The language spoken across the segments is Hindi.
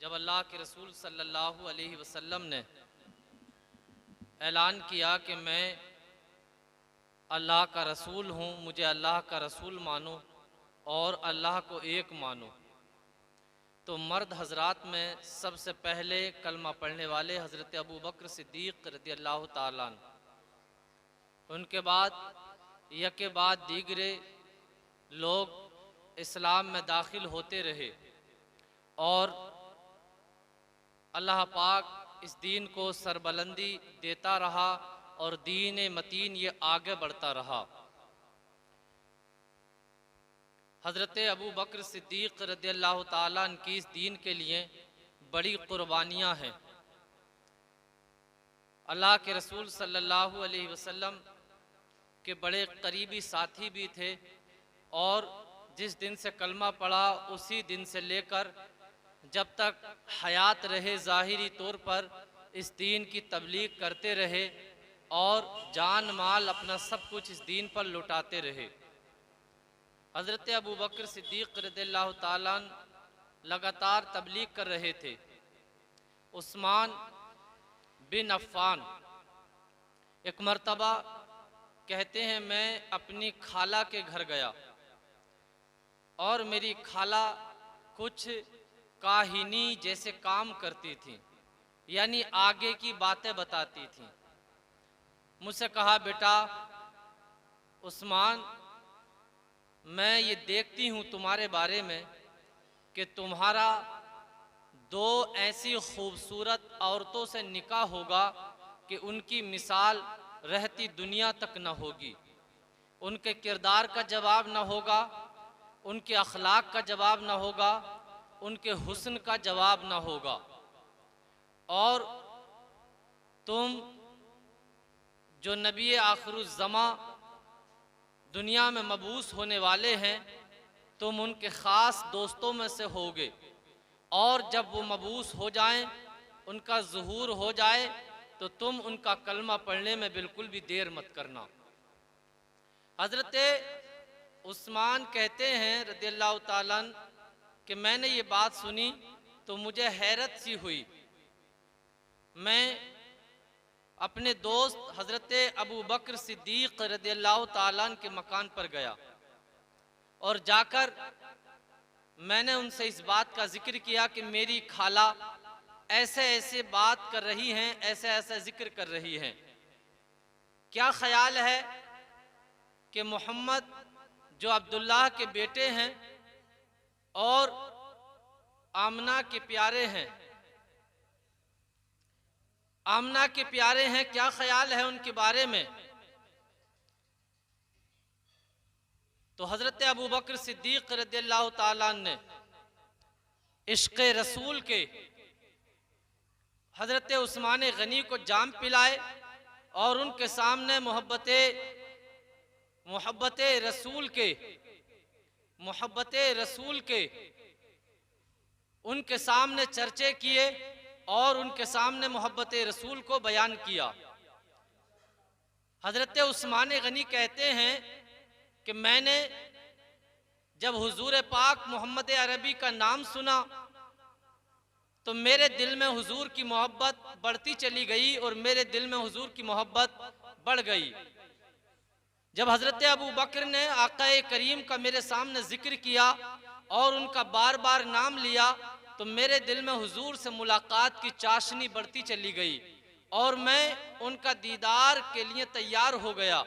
जब अल्लाह के रसूल सल्लल्लाहु अलैहि वसल्लम ने ऐलान किया कि मैं अल्लाह का रसूल हूँ, मुझे अल्लाह का रसूल मानो और अल्लाह को एक मानो, तो मर्द हजरात में सबसे पहले कलमा पढ़ने वाले हज़रत अबू बकर सिद्दीक़ रज़ी अल्लाह ताला अन्हु, उनके बाद यके बाद दीगरे लोग इस्लाम में दाखिल होते रहे और अल्लाह पाक इस दीन को सरबलंदी देता रहा और दीन मतीन ये आगे बढ़ता रहा। हज़रत अबू बकर सिद्दीक़ रज़ियल्लाहु ताला अन्हु की इस दीन के लिए बड़ी कुर्बानियाँ हैं। अल्लाह के रसूल सल्लल्लाहु अलैहि वसल्लम के बड़े करीबी साथी भी थे और जिस दिन से कलमा पढ़ा उसी दिन से लेकर जब तक हयात रहे ज़ाहिरी तौर पर इस दीन की तबलीग करते रहे और जान माल अपना सब कुछ इस दीन पर लुटाते रहे। हज़रत अबू बकर सिद्दीक़ रज़ियल्लाहु ताला अन्हु लगातार तबलीग कर रहे थे। उस्मान बिन अफ़्फ़ान एक मर्तबा कहते हैं, मैं अपनी खाला के घर गया और मेरी खाला कुछ काहिनी जैसे काम करती थी, यानी आगे की बातें बताती थी। मुझसे कहा, बेटा उस्मान, मैं ये देखती हूँ तुम्हारे बारे में कि तुम्हारा दो ऐसी खूबसूरत औरतों से निकाह होगा कि उनकी मिसाल रहती दुनिया तक न होगी। उनके किरदार का जवाब न होगा, उनके अखलाक का जवाब न होगा, उनके हुस्न का जवाब न होगा। और तुम जो नबी आखिरुज़्ज़मा दुनिया में मबूस होने वाले हैं, तुम उनके ख़ास दोस्तों में से होगे और जब वो मबूस हो जाएं, उनका ज़ुहूर हो जाए तो तुम उनका कलमा पढ़ने में बिल्कुल भी देर मत करना। हज़रत उस्मान कहते हैं रज़ियल्लाहु ताला अन्हु कि मैंने ये बात सुनी तो मुझे हैरत सी हुई। मैं अपने दोस्त हज़रत अबू बकर सिद्दीक़ रज़ियल्लाहु ताला अन्हु के मकान पर गया और जाकर मैंने उनसे इस बात का जिक्र किया कि मेरी खाला ऐसे ऐसे बात कर रही हैं, ऐसे ऐसे जिक्र कर रही हैं। क्या ख्याल है कि मोहम्मद जो अब्दुल्लाह के बेटे हैं और आमना के प्यारे हैं, आमना के प्यारे हैं, क्या ख्याल है उनके बारे में? तो हज़रत अबू बकर सिद्दीक़ रज़ियल्लाहु ताला अन्हु ने इश्क़ रसूल के हज़रत उस्मान गनी को जाम पिलाए और उनके सामने मोहब्बत रसूल के उनके सामने चर्चे किए और उनके सामने मोहब्बत रसूल को बयान किया। हज़रत उस्मान गनी कहते हैं कि मैंने जब हुजूर पाक मोहम्मद अरबी का नाम सुना तो मेरे दिल में हुजूर की मोहब्बत बढ़ती चली गई और मेरे दिल में हुजूर की मोहब्बत बढ़ गई। जब हज़रत अबू बकर ने आक़ाए करीम का मेरे सामने जिक्र किया और उनका बार बार नाम लिया तो मेरे दिल में हुजूर से मुलाकात की चाशनी बढ़ती चली गई और मैं उनका दीदार के लिए तैयार हो गया।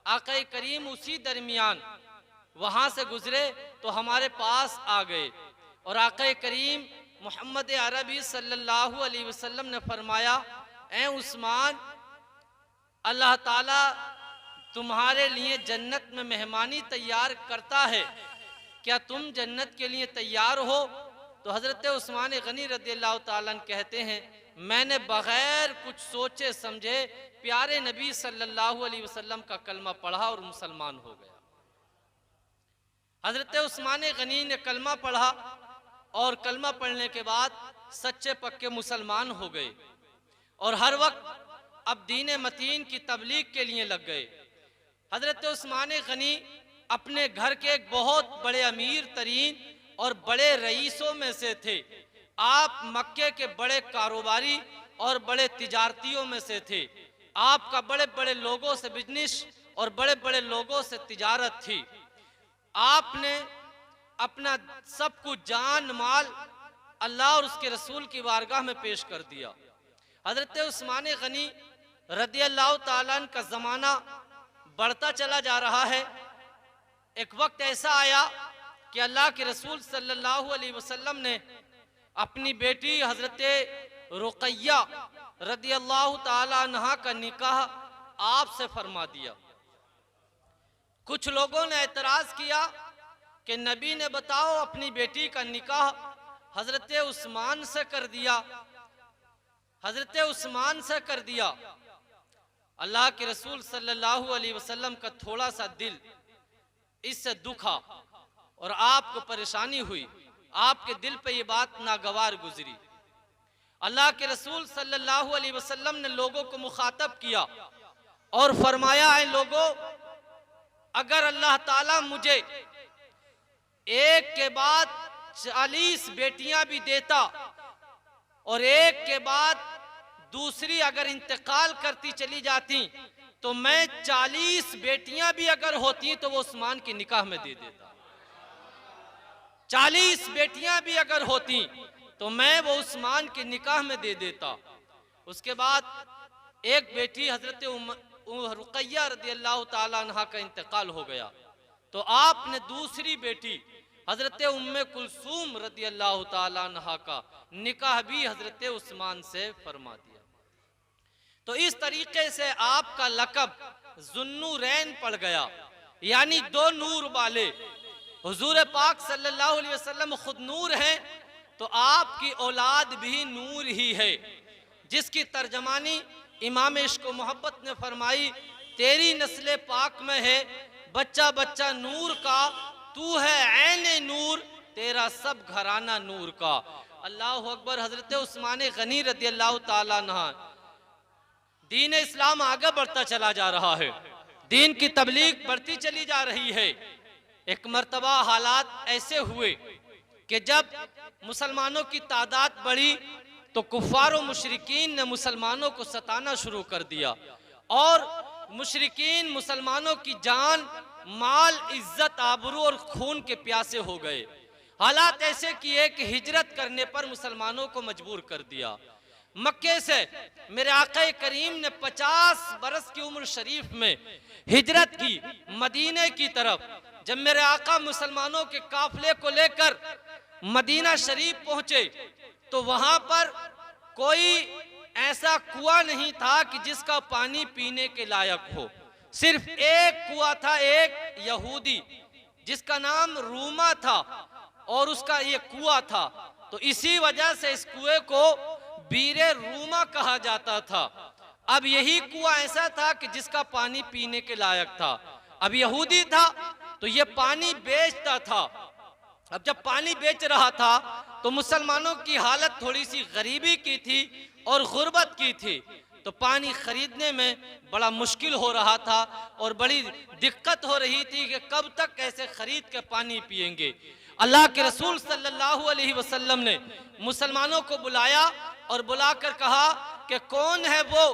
आक़ाए करीम उसी दरमियान वहाँ से गुजरे तो हमारे पास आ गए और आक़ाए करीम मोहम्मद अरबी सल्लल्लाहु अलैहि वसल्लम ने फरमाया, ऐ उस्मान, अल्लाह ताला तुम्हारे लिए जन्नत में मेहमानी तैयार करता है, क्या तुम जन्नत के लिए तैयार हो? तो हज़रत उस्मान गनी रज़ियल्लाहु ताला अन्हु कहते हैं, मैंने बग़ैर कुछ सोचे समझे प्यारे नबी सल्लल्लाहु अलैहि वसल्लम का कलमा पढ़ा और मुसलमान हो गया। हज़रत उस्मान गनी ने कलमा पढ़ा और कलमा पढ़ने के बाद सच्चे पक्के मुसलमान हो गए और हर वक्त अब दीन मतीन की तबलीग के लिए लग गए। हज़रत उस्मान गनी अपने घर के एक बहुत बड़े अमीर तरीन और बड़े रईसों में से थे आप मक्के के बड़े कारोबारी और बड़े तिजारतियों में से थे। आपका बड़े बड़े लोगों से बिजनेस और बड़े बड़े लोगों से तिजारत थी। आपने अपना सब कुछ जान माल अल्लाह और उसके रसूल की बारगाह में पेश कर दिया। हजरत उस्मान गनी रदी अल्लाह ताला अन्हु का ज़माना बढ़ता चला जा रहा है। एक वक्त ऐसा आया कि अल्लाह के रसूल सल्लल्लाहु अलैहि वसल्लम ने अपनी बेटी हजरत रुक़ैया रदी अल्लाह ताला अन्हा का निकाह आपसे फरमा दिया। कुछ लोगों ने एतराज़ किया कि नबी ने बताओ अपनी बेटी का निकाह हजरत उस्मान से कर दिया, हजरत उस्मान से कर दिया। अल्लाह के रसूल सल्लल्लाहु अलैहि वसल्लम का थोड़ा सा दिल इससे दुखा और आपको परेशानी हुई। आपके दिल पे ये बात नागवार गुजरी। अल्लाह के रसूल सल्लल्लाहु अलैहि वसल्लम ने लोगों को मुखातब किया और फरमाया, है लोगों, अगर अल्लाह ताला मुझे एक के बाद 40 बेटियां भी देता और एक के बाद दूसरी अगर इंतकाल करती चली जाती तो मैं 40 बेटियां भी अगर होती तो वो उस्मान के निकाह में दे देता। 40 बेटियां भी अगर होती तो मैं वो उस्मान के निकाह में दे देता। उसके बाद एक बेटी हजरत रुक़ैया रदी अल्लाह ताला अन्हा का इंतकाल हो गया तो आपने दूसरी बेटी हजरत उम्मे कुलसूम रदी अल्लाह ताला अन्हा का निकाह भी हजरत उस्मान से फरमा दिया। तो इस तरीके से आपका लक़ब ज़ुन्नूरैन पड़ गया, यानी दो नूर वाले। हुजूर पाक सल्लल्लाहु अलैहि वसल्लम खुद नूर हैं तो आपकी औलाद भी नूर ही है, जिसकी तर्जमानी इमाम इश्क व मोहब्बत ने फरमाई, तेरी नस्ल पाक में है बच्चा बच्चा नूर का, तू है ऐने नूर, तेरा सब घराना नूर का। अल्लाह अकबर। हजरत उस्मान गनी रदी अल्लाह ताला अन्हा, दीन इस्लाम आगे बढ़ता चला जा रहा है, दीन की तबलीग बढ़ती चली जा रही है। एक मर्तबा हालात ऐसे हुए कि जब मुसलमानों की तादाद बढ़ी तो कुफ़ार व मुशरिकीन ने मुसलमानों को सताना शुरू कर दिया और मुशरिकीन मुसलमानों की जान माल इज्जत आबरू और खून के प्यासे हो गए। हालात ऐसे किए कि हिजरत करने पर मुसलमानों को मजबूर कर दिया। मक्के से मेरे आका करीम ने 50 बरस की उम्र शरीफ में हिजरत की मदीने की तरफ। जब मेरे आका मुसलमानों के काफिले को लेकर मदीना शरीफ पहुंचे तो वहां पर कोई ऐसा कुआं नहीं था कि जिसका पानी पीने के लायक हो। सिर्फ एक कुआं था, एक यहूदी जिसका नाम रूमा था और उसका ये कुआं था, तो इसी वजह से इस कुएं को बीरे रूमा कहा जाता था। अब यही कुआं ऐसा था कि जिसका पानी पीने के लायक था। अब यहूदी था तो ये पानी बेचता था। अब जब पानी बेच रहा था तो मुसलमानों की हालत थोड़ी सी गरीबी की थी और गुर्बत की थी, तो पानी खरीदने में बड़ा मुश्किल हो रहा था और बड़ी दिक्कत हो रही थी कि कब तक कैसे खरीद के पानी पिएंगे। अल्लाह के रसूल सल्लल्लाहु अलैहि वसल्लम ने मुसलमानों को बुलाया और बुलाकर कहा कि कौन है वो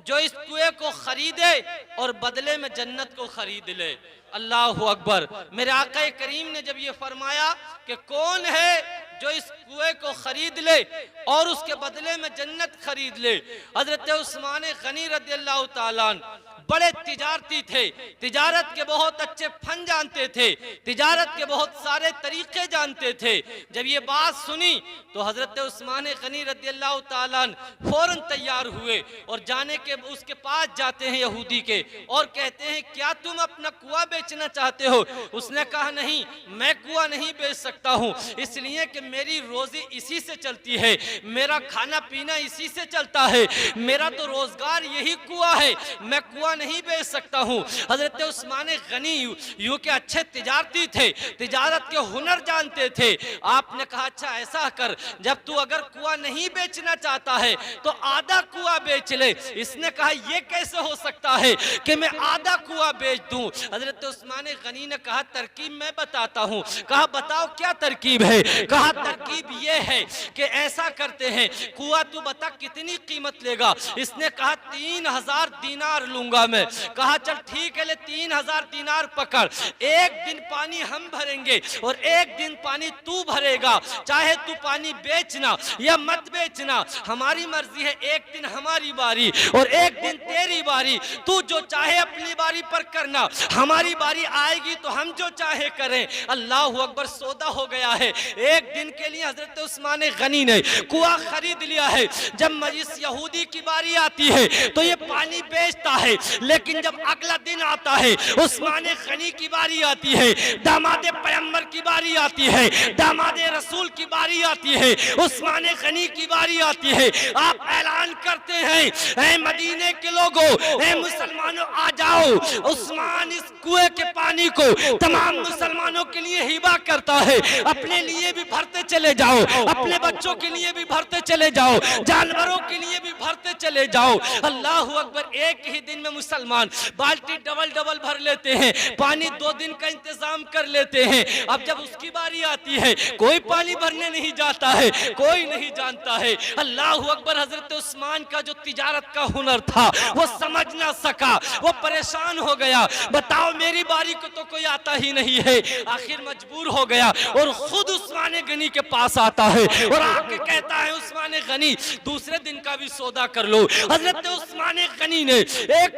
जो इस कुएं को खरीदे और बदले में जन्नत को खरीद ले। अल्लाह अकबर। मेरे आका करीम ने जब ये फरमाया कि कौन है जो इस कुएं को खरीद ले और उसके बदले में जन्नत खरीद ले, हजरत उस्मान गनी रज़ी अल्लाह ताला अन्हु बड़े तिजारती थे, तिजारत के बहुत अच्छे फन जानते थे, तिजारत के बहुत सारे तरीके जानते थे। जब ये बात सुनी तो हजरत उस्मान गनी रज़ी अल्लाह ताला अन्हु फौरन तैयार हुए और जाने के उसके पास जाते हैं यहूदी के और कहते हैं क्या तुम अपना कुआं बेचना चाहते हो? उसने कहा नहीं, मैं कुआं नहीं बेच सकता हूँ, इसलिए कि मेरी रोजी इसी से चलती है, मेरा खाना पीना इसी से चलता है, मेरा तो रोजगार यही कुआं है, मैं कुआं नहीं बेच सकता हूँ। हजरत उस्मान गनी यूं के अच्छे तिजारती थे, तिजारत के हुनर जानते थे। आपने कहा अच्छा ऐसा कर, जब तू अगर कुआं नहीं बेचना चाहता है तो आधा कुआं बेच ले। इसने कहा ये कैसे हो सकता है कि मैं आधा कुआं बेच दूं? हजरत उस्मान गनी ने कहा तरकीब मैं बताता हूँ। कहा बताओ क्या तरकीब है? कहा तरकीब ये है कि ऐसा करते हैं, कुआं तू बता कितनी कीमत लेगा? इसने कहा 3000 दीनार लूंगा मैं। कहा चल ठीक है, ले 3000 दीनार पकड़, एक दिन पानी हम भरेंगे और एक दिन पानी तू भरेगा, चाहे तू पानी बेचना या मत बेचना, हमारी मर्जी है, एक दिन हमारी बारी और एक दिन तेरी बारी, तू जो चाहे अपनी बारी पर करना, हमारी बारी आएगी तो हम जो चाहे करें। अल्लाह अकबर, सौदा हो गया है। एक दिन के लिए हजरत उस्मान गनी ने कुआं खरीद लिया है। जब इस यहूदी की बारी आती है तो ये पानी बेचता है, लेकिन जब अगला दिन आता है, उस्मान गनी की बारी आती है, दामाद पैगंबर की बारी आती है, दामाद रसूल की बारी आती है, उस्मान गनी की बारी आती है, आप ऐलान करते हैं, ऐ मदीने के लोगों, ऐ मुसलमानों आ जाओ। उस्मान इस कुएं के पानी को तमाम मुसलमानों के लिए हिबा करता है, अपने लिए भी भरते चले जाओ, अपने बच्चों के लिए भी भरते चले जाओ, जानवरों के लिए भी भरते चले जाओ। अल्लाह अकबर, एक ही दिन में मुसलमान बाल्टी डबल डबल भर लेते हैं, पानी 2 दिन का इंतजाम कर लेते हैं। अब जब उसकी बारी आती है, कोई पानी भरने नहीं जाता है, कोई नहीं जानता है। अल्लाह अकबर, हजरत उस्मान का जो तिजारत का हुनर था वो समझ ना सका, वो परेशान हो गया, बताओ मेरी बारी को तो कोई आता ही नहीं है। आखिर मजबूर हो गया और खुद उस्मान गनी के पास आता है और आके कहता है, उस्मान गनी दूसरे दिन का भी सौदा कर लो। हजरत उस्मान गनी ने एक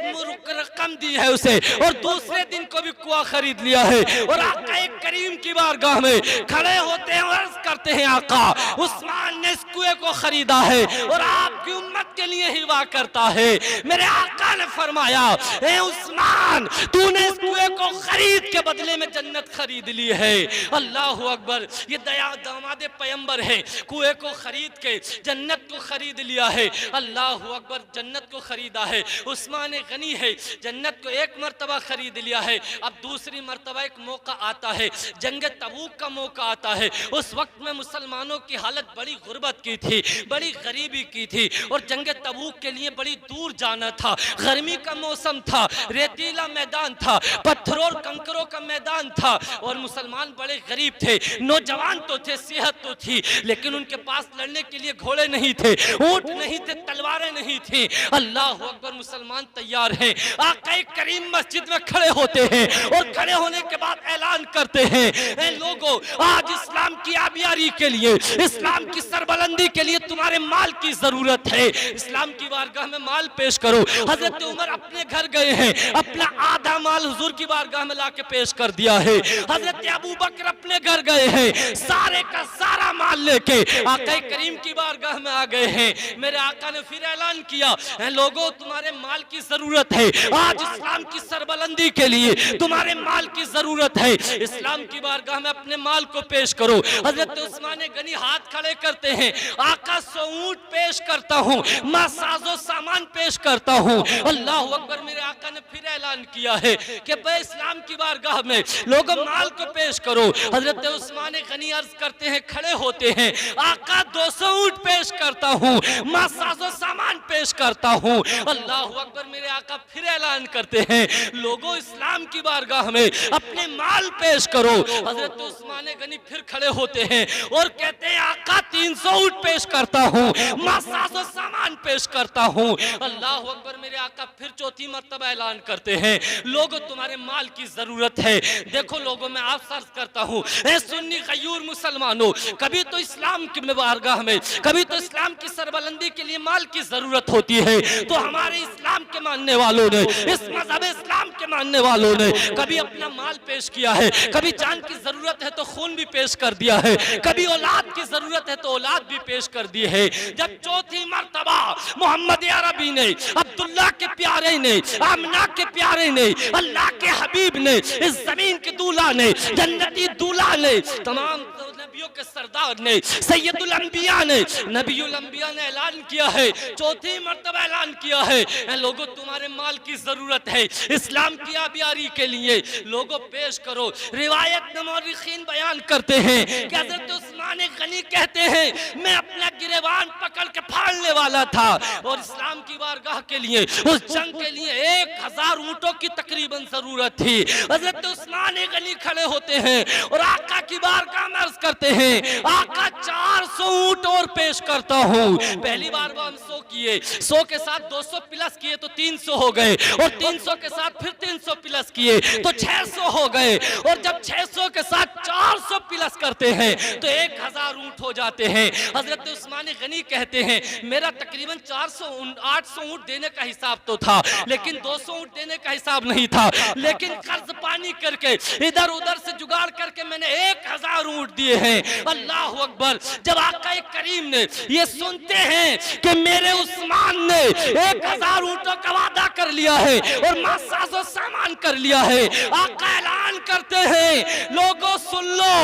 रकम दी है उसे और दूसरे दिन को भी कुआं खरीद लिया है और आका एक करीम की बारगाह में खड़े होते हैं और अर्ज करते हैं, आका उस्मान ने इस कुएं को खरीदा है और आपकी उम्मत के लिए हिवा करता है। मेरे आका ने फरमाया, ए उस्मान, तूने इस कुएं को खरीद के बदले में जन्नत खरीद ली है। अल्लाह अकबर, ये दया दामाद पैगंबर है, कुएं को खरीद के जन्नत को खरीद लिया है। अल्लाह अकबर, जन्नत को खरीदा है। उस्मान गनी है, जन्नत को एक मर्तबा खरीद लिया है। अब दूसरी मर्तबा एक मौका आता है, जंग तबूक का मौका आता है। उस वक्त में मुसलमानों की हालत बड़ी गुर्बत की थी, बड़ी गरीबी की थी और जंग तबूक के लिए बड़ी दूर जाना था। गर्मी का मौसम था, रेतीला मैदान था, पत्थरों और कंकरों का मैदान था और मुसलमान बड़े गरीब थे। नौजवान तो थे, सेहत तो थी, लेकिन उनके पास लड़ने के लिए घोड़े नहीं थे, ऊंट नहीं थे, तलवारें नहीं थी। अल्लाह अकबर, मुसलमान तैयार हैं। आका करीम मस्जिद में खड़े होते हैं और खड़े होने के बाद ऐलान करते हैं, ऐ लोगों, आज इस्लाम की आबियारी के लिए, इस्लाम की सरबलंदी के लिए तुम्हारे माल की जरूरत है। इस्लाम की बारगाह में माल पेश करो। हजरत उमर अपने घर गए हैं, अपना आधा माल हुजूर की बारगाह में लाके पेश कर दिया है। हजरत अबू बकर अपने घर गए हैं, सारे का सारा माल लेके आका करीम की बारगाह में आ गए हैं। मेरे आका ने फिर ऐलान किया, ऐ लोगों, तुम्हारे माल की जरूरत है, आज इस्लाम की सरबलंदी के लिए तुम्हारे माल की जरूरत है। इस्लाम की बारगाह में अपने माल को पेश करो। हजरत उस्मान गनी हाथ खड़े करते हैं, आका 100 ऊंट पेश करता हूँ, मैं साजो सामान पेश करता हूँ। अल्लाह अकबर, मेरे आका ने फिर ऐलान किया है कि भाई इस्लाम की बारगाह में लोगों माल को पेश करो। हजरत उस्मान गनी अर्ज करते हैं, खड़े होते हैं, आका 200 ऊंट पेश करता हूँ, मैं साजो सामान पेश करता हूँ। अल्लाह अकबर, मेरे आका फिर ऐलान करते हैं, लोगों इस्लाम की बारगाह में अपने माल पेश करो। हजरत उस्मान गनी फिर खड़े होते हैं और कहते हैं, आका 300 ऊंट पेश करता हूँ, मैं साजो सामान पेश करता हूँ। अल्लाह अकबर, मेरे आका फिर चौथी मर्तबा ऐलान करते हैं, लोगों तुम्हारे माल की जरूरत है। देखो लोगों, मैं आप सर्च करता हूँ, ऐ सुन्नी गयूर मुसलमानों, कभी तो इस्लाम की बारगाह में, कभी तो इस्लाम की सरबलंदी के लिए माल की जरूरत होती है, तो हमारे इस्लाम के मानने वालों ने, इस मजहब इस्लाम के मानने वालों ने कभी अपना माल पेश किया है, कभी जान की जरूरत है तो खून भी पेश कर दिया है, कभी औलाद की जरूरत है तो औलाद भी पेश कर दी है। जब चौथी मर्तबा मोहम्मद अरबी ने, अब्दुल्ला के प्यारे ने, आमना के प्यारे ने, अल्लाह के हबीब ने, इस जमीन के दूल्हा ने, जन्नती दूल्हा ने, तमाम नबियों के सरदार ने, सैयदुल अंबिया ने, नबीउल अंबिया ने ऐलान किया है, चौथी मर्तबा ऐलान किया है, लोगों तुम्हारे माल की जरूरत है, इस्लाम की आबियारी के लिए लोगों पेश करो। रिवायत में मौरिखीन बयान करते हैं कि हजरत उस्मान गनी कहते हैं, मैं अपना गिरेबान पकड़ के फाड़ने वाला था और इस्लाम की बारगाह के लिए, उस जंग के लिए 1000 ऊंटों की तकरीबन जरूरत थी। हजरत उस्मान गनी खड़े होते हैं और आका की बारगाह में अर्ज करते हैं, आका 400 ऊंट और पेश करता हूं। पहली बार वो हम 100 किए, 100 के साथ 200 प्लस किए तो 300 हो गए और 300 के साथ फिर 300 प्लस किए तो 600 हो गए और जब 600 के साथ 400 प्लस करते हैं तो 1000 ऊंट हो जाते हैं। हजरत उस्मान गनी कहते हैं, मेरा तकरीबन 800 ऊंट देने का हिसाब तो था, लेकिन 200 ऊंट देने का हिसाब नहीं था, लेकिन कर्ज पानी करके इधर उधर से जुगाड़ करके मैंने 1000 ऊंट दिए हैं। अल्लाह अकबर। जब आका करीम ने ये सुनते हैं कि मेरे उस्मान ने 1000 ऊंटों का वादा कर लिया है और मासाजो सामान कर लिया है, आका ऐलान करते हैं, लोगों सुन लो,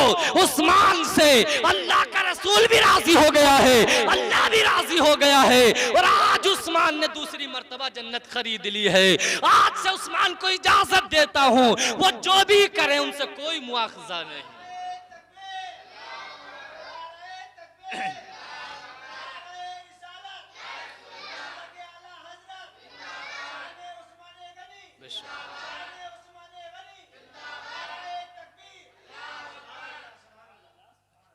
उस्मान से अल्लाह का रसूल भी राजी हो गया है, अल्लाह भी राजी हो गया है और आज उस्मान ने दूसरी मर्तबा जन्नत खरीद ली है। आज से उस्मान को इजाजत देता हूं, वो जो भी करें उनसे कोई मुआखजा नहीं।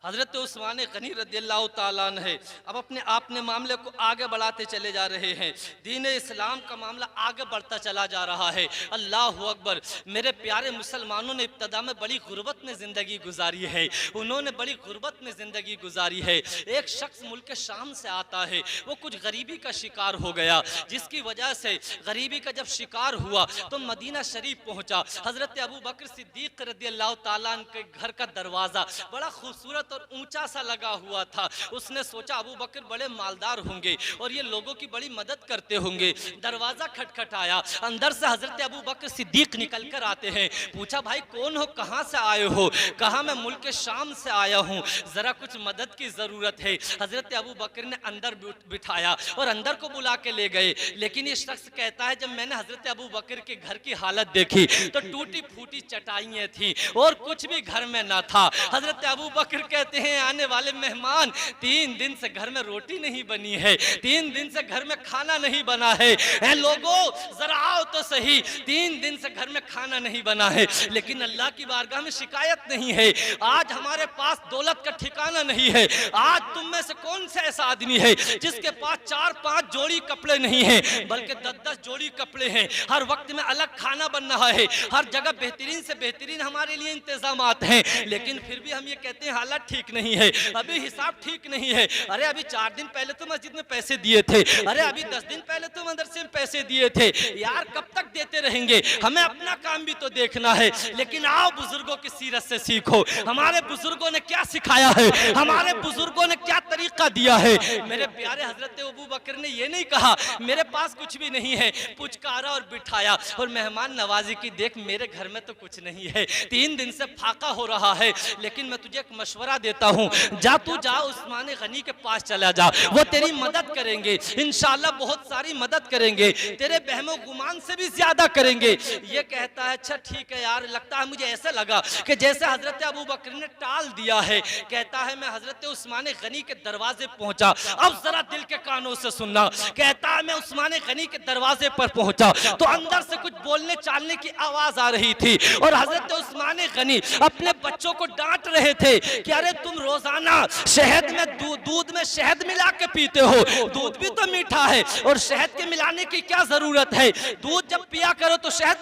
हजरत उस्मान गनी रदियल्लाहु ताला अन्हु है। अब अपने आपने मामले को आगे बढ़ाते चले जा रहे हैं, दीन इस्लाम का मामला आगे बढ़ता चला जा रहा है। अल्लाह अकबर। मेरे प्यारे मुसलमानों ने इब्तदा में बड़ी गुर्बत में ज़िंदगी गुजारी है, उन्होंने बड़ी गुर्बत में ज़िंदगी गुजारी है। एक शख्स मुल्क शाम से आता है, वो कुछ गरीबी का शिकार हो गया, जिसकी वजह से गरीबी का जब शिकार हुआ तो मदीना शरीफ पहुँचा। हज़रत अबू बकर सिद्दीक़ रदियल्लाहु ताला अन्हु के घर का दरवाज़ा बड़ा खूबसूरत और ऊंचा सा लगा हुआ था। उसने सोचा अबू बकर बड़े मालदार होंगे और ये लोगों की बड़ी मदद करते होंगे। दरवाजा खटखटाया, अंदर से हजरत अबू बकर सिद्दीक निकल कर आते हैं। पूछा, भाई कौन हो, कहाँ से आए हो? कहा, मैं मुल्क शाम से आया हूँ, जरा कुछ मदद की जरूरत है। हजरत अबू बकर ने अंदर बिठाया और अंदर को बुला के ले गए। लेकिन ये शख्स कहता है, जब मैंने हजरत अबू बकर के घर की हालत देखी तो टूटी फूटी चटाइयाँ थी और कुछ भी घर में ना था। हजरत अबू बकर कहते हैं, आने वाले मेहमान, 3 दिन से घर में रोटी नहीं बनी है, 3 दिन से घर में खाना नहीं बना है। लोगों जरा आओ तो सही, 3 दिन से घर में खाना नहीं बना है। लेकिन अल्लाह की बारगाह में शिकायत नहीं है, आज हमारे पास दौलत का ठिकाना नहीं है। आज तुम में से कौन सा ऐसा आदमी है जिसके पास 4-5 जोड़ी कपड़े नहीं है, बल्कि 10-10 जोड़ी कपड़े हैं। हर वक्त में अलग खाना बन रहा है, हर जगह बेहतरीन से बेहतरीन हमारे लिए इंतजामात हैं। लेकिन फिर भी हम ये कहते हैं हालात ठीक नहीं है, अभी हिसाब ठीक नहीं है। अरे अभी 4 दिन पहले तो मस्जिद में पैसे दिए थे, अरे अभी 10 दिन पहले तो मदरसे में पैसे दिए थे। यार कब तक देते रहेंगे, हमें अपना काम भी तो देखना है। लेकिन आओ बुजुर्गों की सीरत से सीखो, हमारे बुजुर्गों ने क्या सिखाया है, हमारे बुजुर्गों ने क्या तरीका दिया है। मेरे प्यारे हजरत अबू बकर ने ये नहीं कहा मेरे पास कुछ भी नहीं है, पुचकारा और बिठाया और मेहमान नवाजी की, देख मेरे घर में तो कुछ नहीं है, 3 दिन से फाका हो रहा है, लेकिन मैं तुझे एक मशवरा देता हूँ, जा तू जा उस्मान गनी के पास चला जा, वो तेरी मदद करेंगे, इंशाल्लाह बहुत सारी मदद करेंगे, तेरे बहमो गुमान से भी ज्यादा करेंगे। ये कहता है, अच्छा ठीक है यार, लगता है मुझे ऐसा लगा कि जैसे हजरत अबू बकर ने टाल दिया है। कहता है, मैं हजरत उस्मान गनी के दरवाजे पहुंचा, अब जरा दिल के कानों से सुनना। कहता है, मैं उस्मान गनी के दरवाजे पर पहुंचा तो अंदर से कुछ बोलने चालने की आवाज आ रही थी और हजरत उस्मान गनी अपने बच्चों को डांट रहे थे कि अरे तुम रोजाना शहद में दूध में शहद मिला के पीते हो, दूध भी तो मीठा है और शहद के मिलाने की क्या जरूरत है, दूध जब पिया करो तो शहद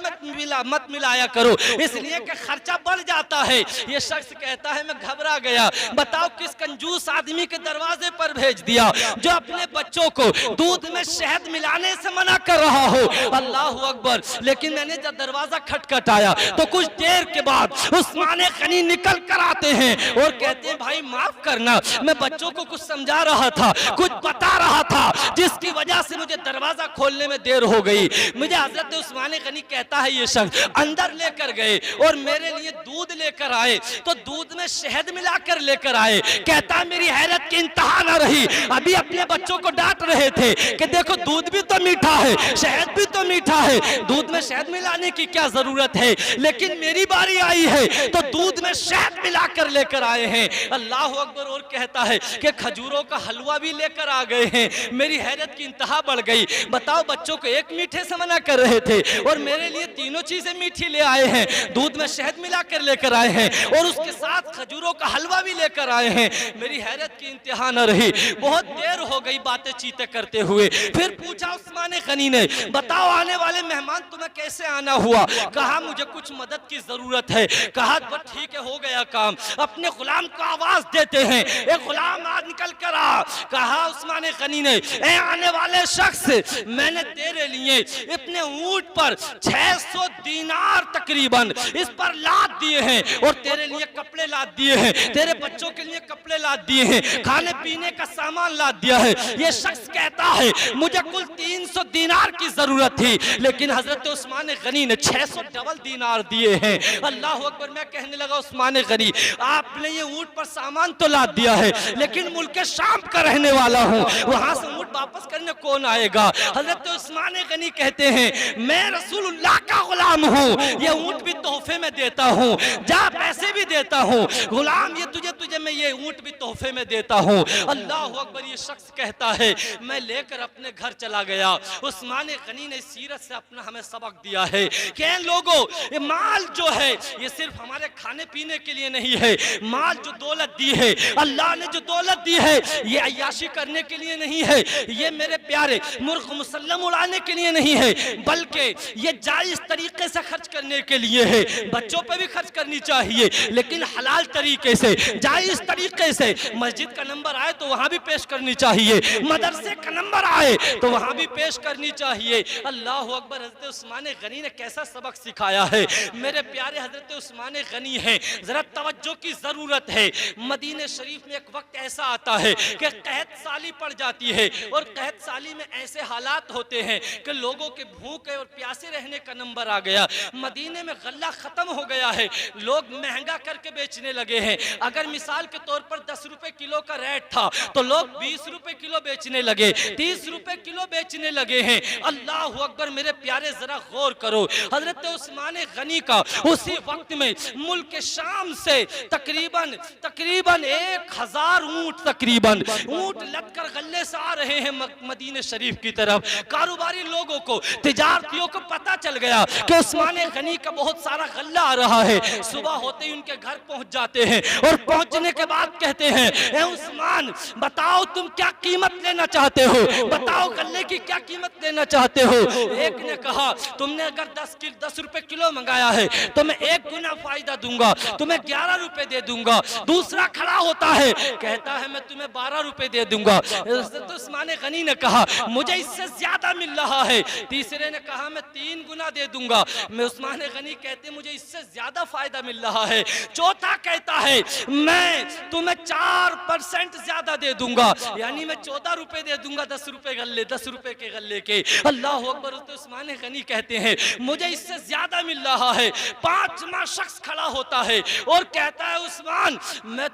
मत मिलाया करो, इसलिए कि खर्चा बढ़ जाता है। ये शख्स कहता है, मैं घबरा गया, बताओ किस कंजूस आदमी के दरवाजे पर भेज दिया जो अपने बच्चों को दूध में शहद मिलाने से मना कर रहा हो। अल्लाह अकबर। लेकिन मैंने जब दरवाजा खटखटाया तो कुछ देर के बाद उस्मान गनी निकल कर आते हैं और कहते हैं, भाई माफ करना, मैं बच्चों को कुछ समझा रहा था, कुछ बता रहा था, जिसकी वजह से मुझे दरवाजा खोलने में देर हो गई। मुझे हजरत उस्मान गनी कहता है, ये शख्स अंदर लेकर गए और मेरे लिए दूध लेकर आए तो दूध में शहद मिलाकर लेकर आए। कहता है, मेरी हैरत की इंतहा न रही, अभी अपने बच्चों को डांट रहे थे कि देखो दूध भी तो मीठा है, शहद भी तो मीठा है, दूध में शहद मिलाने की क्या जरूरत है, लेकिन मेरी बारी आई है तो दूध में शहद मिलाकर लेकर आए हैं। अल्लाह अकबर। और कहता है कि खजूरों का हलवा भी लेकर आ गए हैं। मेरी हैरत की इंतहा बढ़ गई। बताओ, बच्चों को एक मीठे से मना कर रहे थे और मेरे लिए तीनों चीजें मीठी ले आए हैं। दूध में शहद मिलाकर लेकर आए हैं और उसके साथ खजूरों का हलवा भी लेकर आए हैं। मेरी हैरत की इंतहा न रही। बहुत देर हो गई बातें चीते करते हुए। फिर पूछा उस्मान गनी ने, बताओ आने वाले मेहमान तुम्हें कैसे आना हुआ? कहा मुझे कुछ मदद की जरूरत है। कहा बस ठीक है, हो गया काम। अपने गुलाम को आवाज देते हैं, एक गुलाम आज निकल कर आ। कहा उस्मान गनी ने, ए आने वाले शख्स, मैंने तेरे लिए अपने ऊंट पर 600 दीनार तकरीबन इस पर लाद दिए हैं और तेरे लिए कपड़े लाद दिए हैं, तेरे बच्चों के लिए कपड़े लाद दिए हैं, खाने पीने का सामान लाद दिया है। ये शख्स कहता है मुझे कुल 300 दीनार की जरूरत थी, लेकिन हजरत उस्मान गनी ने 600 डबल दीनार दिए हैं। अल्लाह अकबर। मैं कहने लगा उस्मान गनी, आपने ये ऊंट पर सामान तो लाद दिया है, लेकिन मुल्क शाम का रहने वाला हूँ, वहां से ऊंट वापस करने कौन आएगा? हजरत उस्मान गनी कहते हैं मैं रसूलुल्लाह का गुलाम हूँ, ये ऊंट भी तोहफे में देता हूँ, जा पैसे भी देता हूँ, गुलाम ये तुझे मैं ये ऊंट भी तोहफे में देता हूँ। अल्लाह अकबर। ये शख्स कहता है मैं लेकर अपने घर चला गया। उस्मान गनी ने सीरत से अपना हमें सबक दिया है कि लोगों, ये माल जो है ये सिर्फ हमारे खाने पीने के लिए नहीं है। माल जो दौलत दी है, अल्लाह ने जो दौलत दी है, ये अय्याशी करने के लिए नहीं है, ये मेरे प्यारे मुर्ग मुसल्लम उड़ाने के लिए नहीं है, बल्कि ये जायज तरीके से खर्च करने के लिए है। बच्चों पे भी खर्च करनी चाहिए, लेकिन हलाल तरीके से, जायज तरीके से। मस्जिद का नंबर आए तो वहां भी पेश करनी चाहिए, मदरसे का नंबर आए तो वहां भी पेश करनी चाहिए। अल्लाह अकबर। हजरत उस्मान गनी ने कैसा सबक सिखाया है। मेरे प्यारे हजरत उस्मान गनी हैं, जरा तवज्जो की जरूरत है। मदीने शरीफ में एक वक्त ऐसा आता है कि कहत साली पड़ जाती है और कहत साली में ऐसे हालात होते हैं कि लोगों के भूखे और प्यासे रहने का नंबर आ गया। मदीने में गल्ला खत्म हो गया है, लोग महंगा करके बेचने लगे हैं। अगर मिसाल के तौर पर 10 रुपए किलो का रेट था तो लोग 20 रुपए किलो बेचने लगे, 30 रुपए किलो बेचने लगे हैं। अल्लाह अकबर। मेरे प्यारे जरा गौर करो, हजरत उस्मान गनी का उसी वक्त में मुल्क शाम से तकरीबन 1000 ऊंट तकरीबन ऊंट लद कर गल्ले से आ रहे हैं मदीने शरीफ की तरफ। कारोबारी लोगों को, तिजारतियों को पता चल गया कि उस्मान गनी का बहुत सारा गल्ला आ रहा है। सुबह होते ही उनके घर पहुंच जाते हैं और पहुंचने के बाद कहते हैं ए उस्मान, बताओ तुम क्या कीमत लेना चाहते हो, बताओ गल्ले की क्या कीमत लेना चाहते हो? एक ने कहा तुमने अगर 10 रुपए किलो मंगाया है तो मैं 1 गुना फायदा दूंगा, तुम्हें 11 रुपए दे दूंगा। दूसरा खड़ा होता है, कहता है मैं तुम्हें 12 रुपए दे दूंगा। तो उस्मान गनी ने कहा मुझे इससे ज्यादा मिल रहा है। तीसरे ने कहा मैं 3 गुना दे दूंगा। मैं उस्मान गनी कहते मुझे इससे ज्यादा फायदा मिल रहा है। चौथा कहता है मैं तुम्हें 4% ज्यादा दे दूंगा, यानी मैं 14 रुपए दे दूंगा 10 रुपए के गल्ले के। अल्लाह अकबर। तो उस्मान गनी कहते हैं मुझे इससे ज्यादा मिल रहा है। 5वां शख्स खड़ा होता है और कहता है उस्मान मैं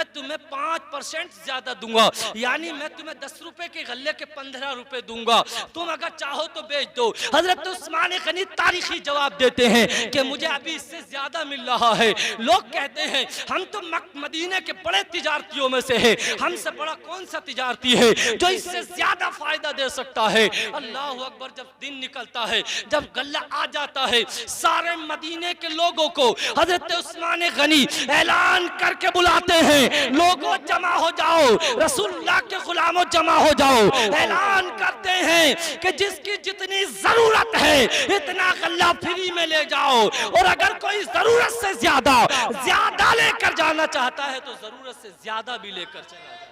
तुम्हें 5% ज्यादा दूंगा, यानी मैं तुम्हें 10 रुपए के गल्ले के 15 रुपए दूंगा, तुम अगर चाहो तो बेच दो। हजरत उस्मान गनी तारीखी जवाब देते हैं कि मुझे अभी इससे ज्यादा मिल रहा है। लोग कहते हैं हम तो मदीने के बड़े तिजारतियों में से है, हमसे बड़ा कौन सा तिजारती है जो इससे ज्यादा फायदा दे सकता है? अल्लाह अकबर। जब दिन निकलता है, जब गल्ला आ जाता है, सारे मदीने के लोगों को हजरत उस्मान गनी ऐलान करके बुलाते हैं, लोगों जमा हो जाओ, रसूलुल्लाह के गुलामों जमा हो जाओ। ऐलान करते हैं कि जिसकी जितनी जरूरत है इतना गल्ला फ्री में ले जाओ, और अगर कोई जरूरत से ज्यादा लेकर जाना चाहता है तो जरूरत से ज्यादा भी लेकर चला जाए।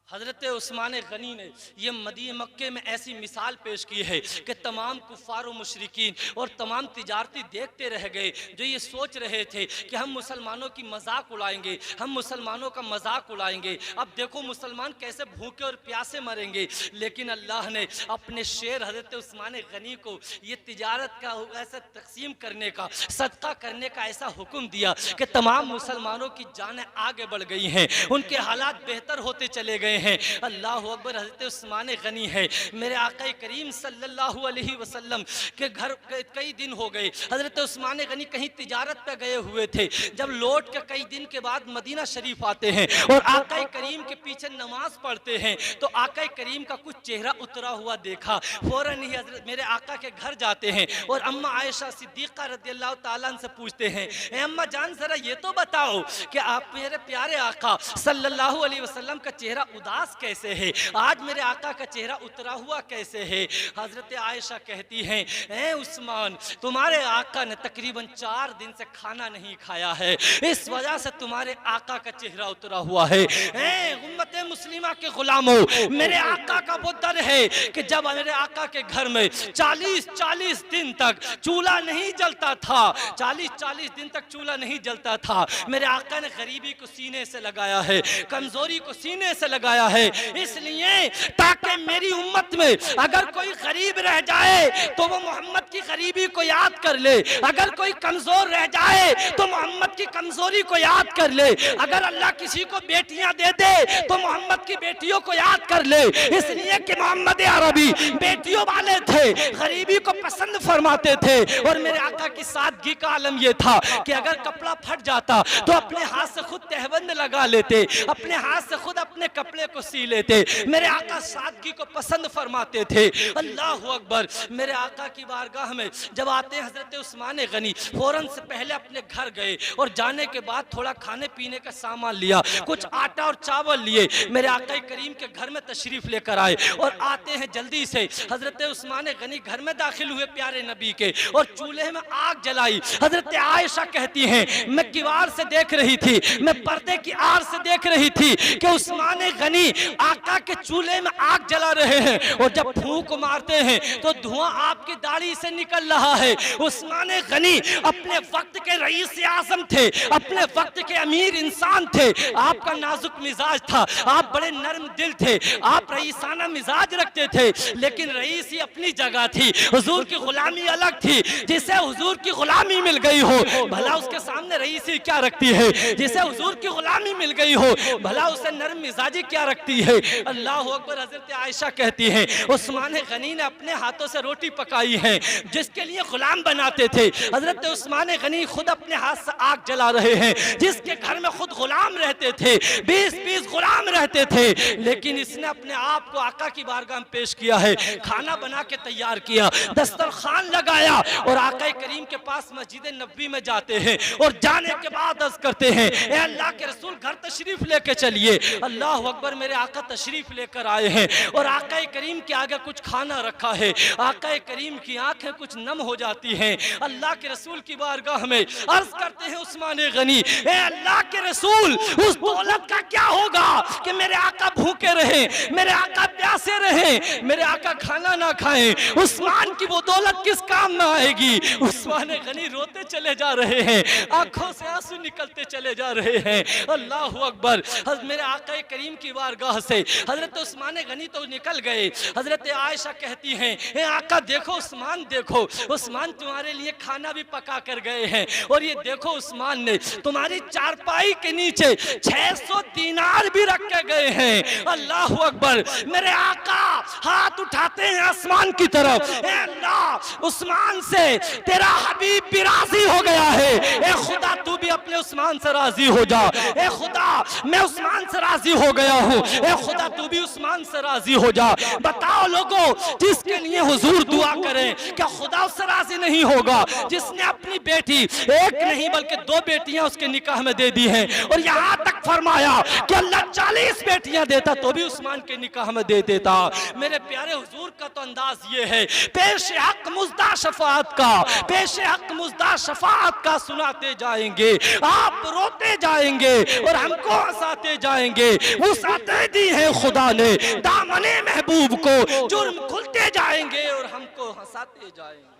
हजरत उस्मान गनी ने ये मदीने मक्के में ऐसी मिसाल पेश की है कि तमाम कुफार और मुशरिकीन और तमाम तिजारती देखते रह गए, जो ये सोच रहे थे कि हम मुसलमानों की मजाक उड़ाएंगे, हम मुसलमानों का मजाक उड़ाएंगे। अब देखो मुसलमान कैसे भूखे और प्यासे मरेंगे। लेकिन अल्लाह ने अपने शेर हजरत उस्मान गनी को ये तिजारत का ऐसा तकसीम करने का, सदका करने का ऐसा हुक्म दिया कि तमाम मुसलमानों की जानें आगे बढ़ गई हैं, उनके हालात बेहतर होते चले गए हैं। हैं। अल्लाह अकबर। हज़रत उस्मान गनी है, मेरे आका करीम सल्लल्लाहु अलैहि वसल्लम के घर कई दिन हो गए। हज़रत उस्मान गनी कहीं तिजारत पे गए हुए थे। जब लौट के कई दिन के बाद मदीना शरीफ आते हैं और आका करीम के पीछे नमाज पढ़ते हैं तो आका करीम का कुछ चेहरा उतरा हुआ देखा। फौरन ही हज़रत मेरे आका के घर जाते हैं और अम्मा आयशा सिद्दीक़ा रज़ियल्लाहु ताला अन्हा से पूछते हैं, ए अम्मा जान ज़रा ये तो बताओ कि आप मेरे प्यारे आका सल्लल्लाहु अलैहि वसल्लम का चेहरा उदास कैसे है, आज मेरे आका का चेहरा उतरा हुआ कैसे है। हज़रत आयशा कहती हैं, ए उस्मान तुम्हारे आका ने तकरीबन 4 दिन से खाना नहीं खाया है, इस वजह से तुम्हारे आका का चेहरा उतरा हुआ है। उम्मत मुस्लिमा के गुलामों, मेरे आका का वो दर है कि जब मेरे आका के घर में 40-40 दिन तक चूल्हा नहीं जलता था, 40-40 दिन तक चूल्हा नहीं जलता था, मेरे आका ने गरीबी को सीने से लगाया है, कमजोरी को सीने से लगाया है, इसलिए ताकि मेरी उम्मत में अगर कोई गरीब रह जाए तो वो मोहम्मद की गरीबी को याद कर ले, अगर कोई कमजोर रह जाए तो मोहम्मद की कमजोरी को याद कर ले, अगर अल्लाह किसी को बेटियां दे दे तो मोहम्मद की बेटियों को याद कर ले। इसलिए कि मोहम्मद अरबी बेटियों वाले थे, गरीबी को पसंद फरमाते थे। और मेरे आका की सादगी का आलम यह था कि अगर कपड़ा फट जाता तो अपने हाथ से खुद तहबंद लगा लेते, अपने हाथ से खुद अपने कपड़े को सी लेते। मेरे आका सादगी को पसंद फरमाते थे। अल्लाह अकबर। मेरे आका की बारगाह में जब आते हज़रत उस्मान गनी फौरन से पहले अपने घर गए और जाने के बाद थोड़ा खाने पीने का सामान लिया, कुछ आटा और चावल लिए, मेरे आका करीम के घर में तशरीफ लेकर आए और आते हैं जल्दी से हज़रत उस्मान गनी घर में दाखिल हुए प्यारे नबी के और चूल्हे में आग जलाई। हज़रत आयशा कहती हैं, मैं किवाड़ से देख रही थी, मैं पर्दे की आड़ से देख रही थी कि उस्मान गनी आका के चूल्हे में आग जला रहे हैं और जब फूंक मारते हैं तो धुआं आपकी दाढ़ी से निकल रहा है। उस्मान गनी अपने वक्त के रईस आज़म थे, अपने वक्त के अमीर इंसान थे, आपका नाजुक मिजाज था, आप बड़े नरम दिल थे, आप रईसाना मिजाज रखते थे, लेकिन रईस ही अपनी जगह थी, हुजूर की गुलामी अलग थी। जिसे हुजूर की गुलामी मिल गई हो भला उसके सामने रईसी क्या रखती है, जिसे हुजूर की गुलामी मिल गई हो भला उसे नरम मिजाजी क्या रखती है। अल्लाह अकबर। हज़रत आयशा कहती हैं, उस्मान गनी ने अपने हाथों से रोटी पकाई है जिसके लिए गुलाम बनाते थे। हज़रत उस्मान गनी खुद अपने हाथ से आग जला रहे हैं जिसके घर में खुद गुलाम रहते थे, 20-20 गुलाम रहते थे, लेकिन इसने अपने आप को आका की बारगाह में पेश किया है, खाना बना के तैयार किया, दस्तरखान लगाया और आका करीम के पास मस्जिद नबवी में जाते हैं और जाने के बाद अर्ज करते हैं, ए अल्लाह के रसूल घर तशरीफ लेके चलिए। अल्लाह अकबर। मेरे आका तशरीफ लेकर आए हैं और आका करीम के आगे कुछ खाना रखा है, आका करीम की आंखें कुछ नम हो जाती हैं। अल्लाह के रसूल की बारगाह में अर्ज करते हैं उस्मान गनी, ए अल्लाह के रसूल उस दौलत का क्या होगा कि मेरे आका भूखे रहे, मेरे आका प्यासे रहे, मेरे आका खाना ना खाएं, उस्मान की वो दौलत किस काम में आएगी। उस्मान गनी रोते चले जा रहे हैं, आंखों से आंसू निकलते चले जा रहे हैं। अल्लाह अकबर। मेरे आका करीम की बारगाह से हजरत उस्मान गनी तो निकल गए। हजरत आयशा कहती हैं, ए आका देखो उस्मान, देखो उस्मान तुम्हारे लिए खाना भी पका कर गए हैं और ये देखो उस्मान ने तुम्हारी चारपाई के नीचे 600 दीनार भी रख के गए हैं। अल्लाह अकबर। मेरे आका हाथ उठाते हैं आसमान की तरफ, ए अल्लाह उस्मान से तेरा हबीब भी राजी हो गया है, ए खुदा तू भी अपने उस्मान से राजी हो जा, ए खुदा मैं उस्मान से राजी हो गया हूँ, ए खुदा तू भी उस्मान से राजी हो जा। बताओ लोगों, जिसके लिए हुजूर दुआ करें क्या खुदा उससे राजी नहीं होगा? जिसने अपनी बेटी एक नहीं बल्कि 2 बेटियां उसके निकाह में दे दी हैं और यहाँ तक फरमाया कि अल्लाह 40 बेटियां देता तो भी उस्मान के निकाह में दे देता। मेरे प्यारे हुजूर का तो अंदाज ये है, पेश हक मुज़दा शफाअत का, पेश हक मुज़दा शफाअत का सुनाते जाएंगे, आप रोते जाएंगे और हमको हंसाते जाएंगे। वुसअतें दी है खुदा ने दामने महबूब को, जुर्म खुलते जाएंगे और हमको हंसाते जाएंगे।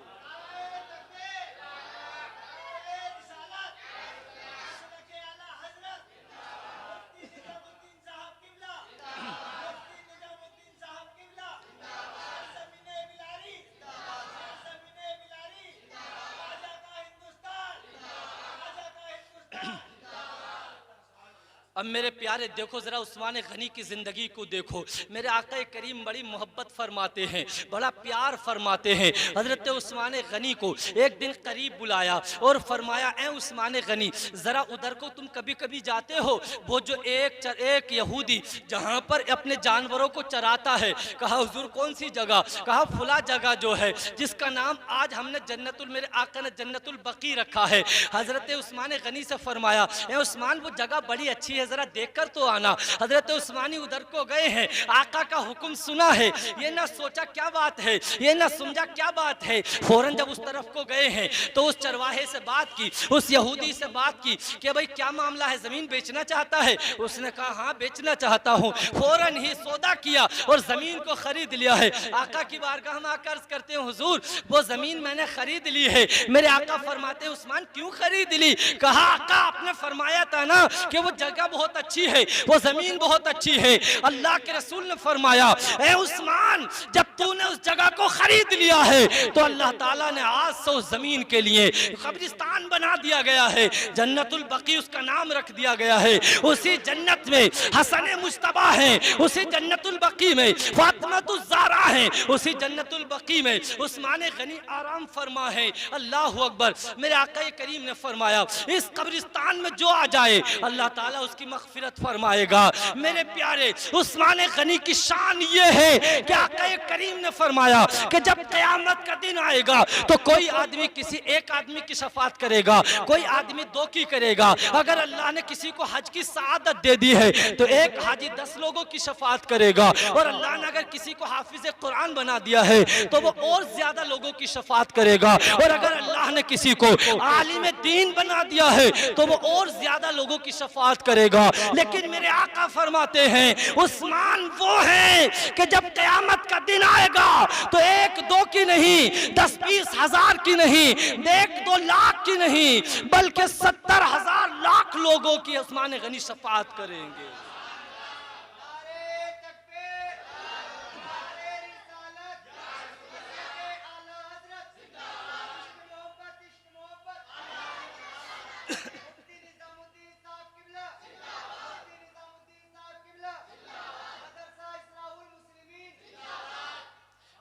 अब मेरे प्यारे देखो जरा उस्मान गनी की जिंदगी को देखो। मेरे आका करीम बड़ी मोहब्बत फरमाते हैं, बड़ा प्यार फरमाते हैं। हजरत उस्मान गनी को एक दिन करीब बुलाया और फरमाया, ए उस्मान गनी जरा उधर को तुम कभी कभी जाते हो, वो जो एक यहूदी जहाँ पर अपने जानवरों को चराता है। कहा हुजूर कौन सी जगह? कहा फुला जगह जो है जिसका नाम आज हमने जन्नतुल, मेरे आका ने जन्नतुल बकी रखा है। हजरत उस्मान गनी से फरमाया, ए उस्मान वो जगह बड़ी अच्छी है, जरा देखकर तो आना। हजरत उस्मानी उधर को गए हैं, आका का हुक्म सुना है, ये ना सोचा क्या बात है, ये ना समझा क्या बात है। फौरन जब उस तरफ को गए हैं तो उस चरवाहे से बात की, उस यहूदी से बात की कि भाई क्या मामला है, जमीन बेचना चाहता है? उसने कहा हाँ बेचना चाहता हूँ। फौरन ही सौदा किया और जमीन को खरीद लिया है। आका की बारगाह में आकर अर्ज करते हैं, हुजूर वो जमीन मैंने खरीद ली है। मेरे आका फरमाते हैं, उस्मान क्यों खरीद ली? कहा आका आपने फरमाया था ना कि वो जगह बहुत अच्छी है, वो जमीन बहुत अच्छी है। अल्लाह के रसूल ने फरमाया, ए उस्मान जब तूने उस जगह को खरीद लिया है तो अल्लाह ताला ने आज से उस जमीन के लिए कब्रिस्तान बना दिया गया है, जन्नतुल बकी उसका नाम रख दिया गया है। उसी जन्नत में हसन मुज्तबा है, उसी जन्नतुल बकी में फातिमातुज़ ज़हरा है, उसी जन्नतुल बकी में उस्मान गनी आराम फरमा है। अल्लाह अकबर। मेरे आका करीम ने फरमाया, इस कब्रिस्तान में जो आ जाए अल्लाह ताला उसकी मग़फ़िरत फरमाएगा। मेरे प्यारे उस्मान गनी की शान ये है कि आका करीम ने फरमाया कि जब क़यामत का दिन आएगा तो कोई आदमी किसी एक आदमी की शफात करेगा, कोई आदमी दो की करेगा। अगर अल्लाह ने किसी को हज की सआदत दे दी है तो एक हाजी 10 लोगों की शफात करेगा, और अल्लाह ने अगर किसी को हाफिज कुरान बना दिया है तो वो और ज्यादा लोगों की शफात करेगा, और अगर अल्लाह ने किसी को आलिम दीन बना दिया है तो वो और ज्यादा लोगों की शफात करेगा। लेकिन मेरे आका फरमाते हैं, उस्मान वो है कि जब क़यामत का दिन आएगा तो 1-2 की नहीं, 10-20 हजार की नहीं, 1-2 लाख की नहीं, बल्कि 70,000 लाख लोगों की उस्मान गनी शफात करेंगे।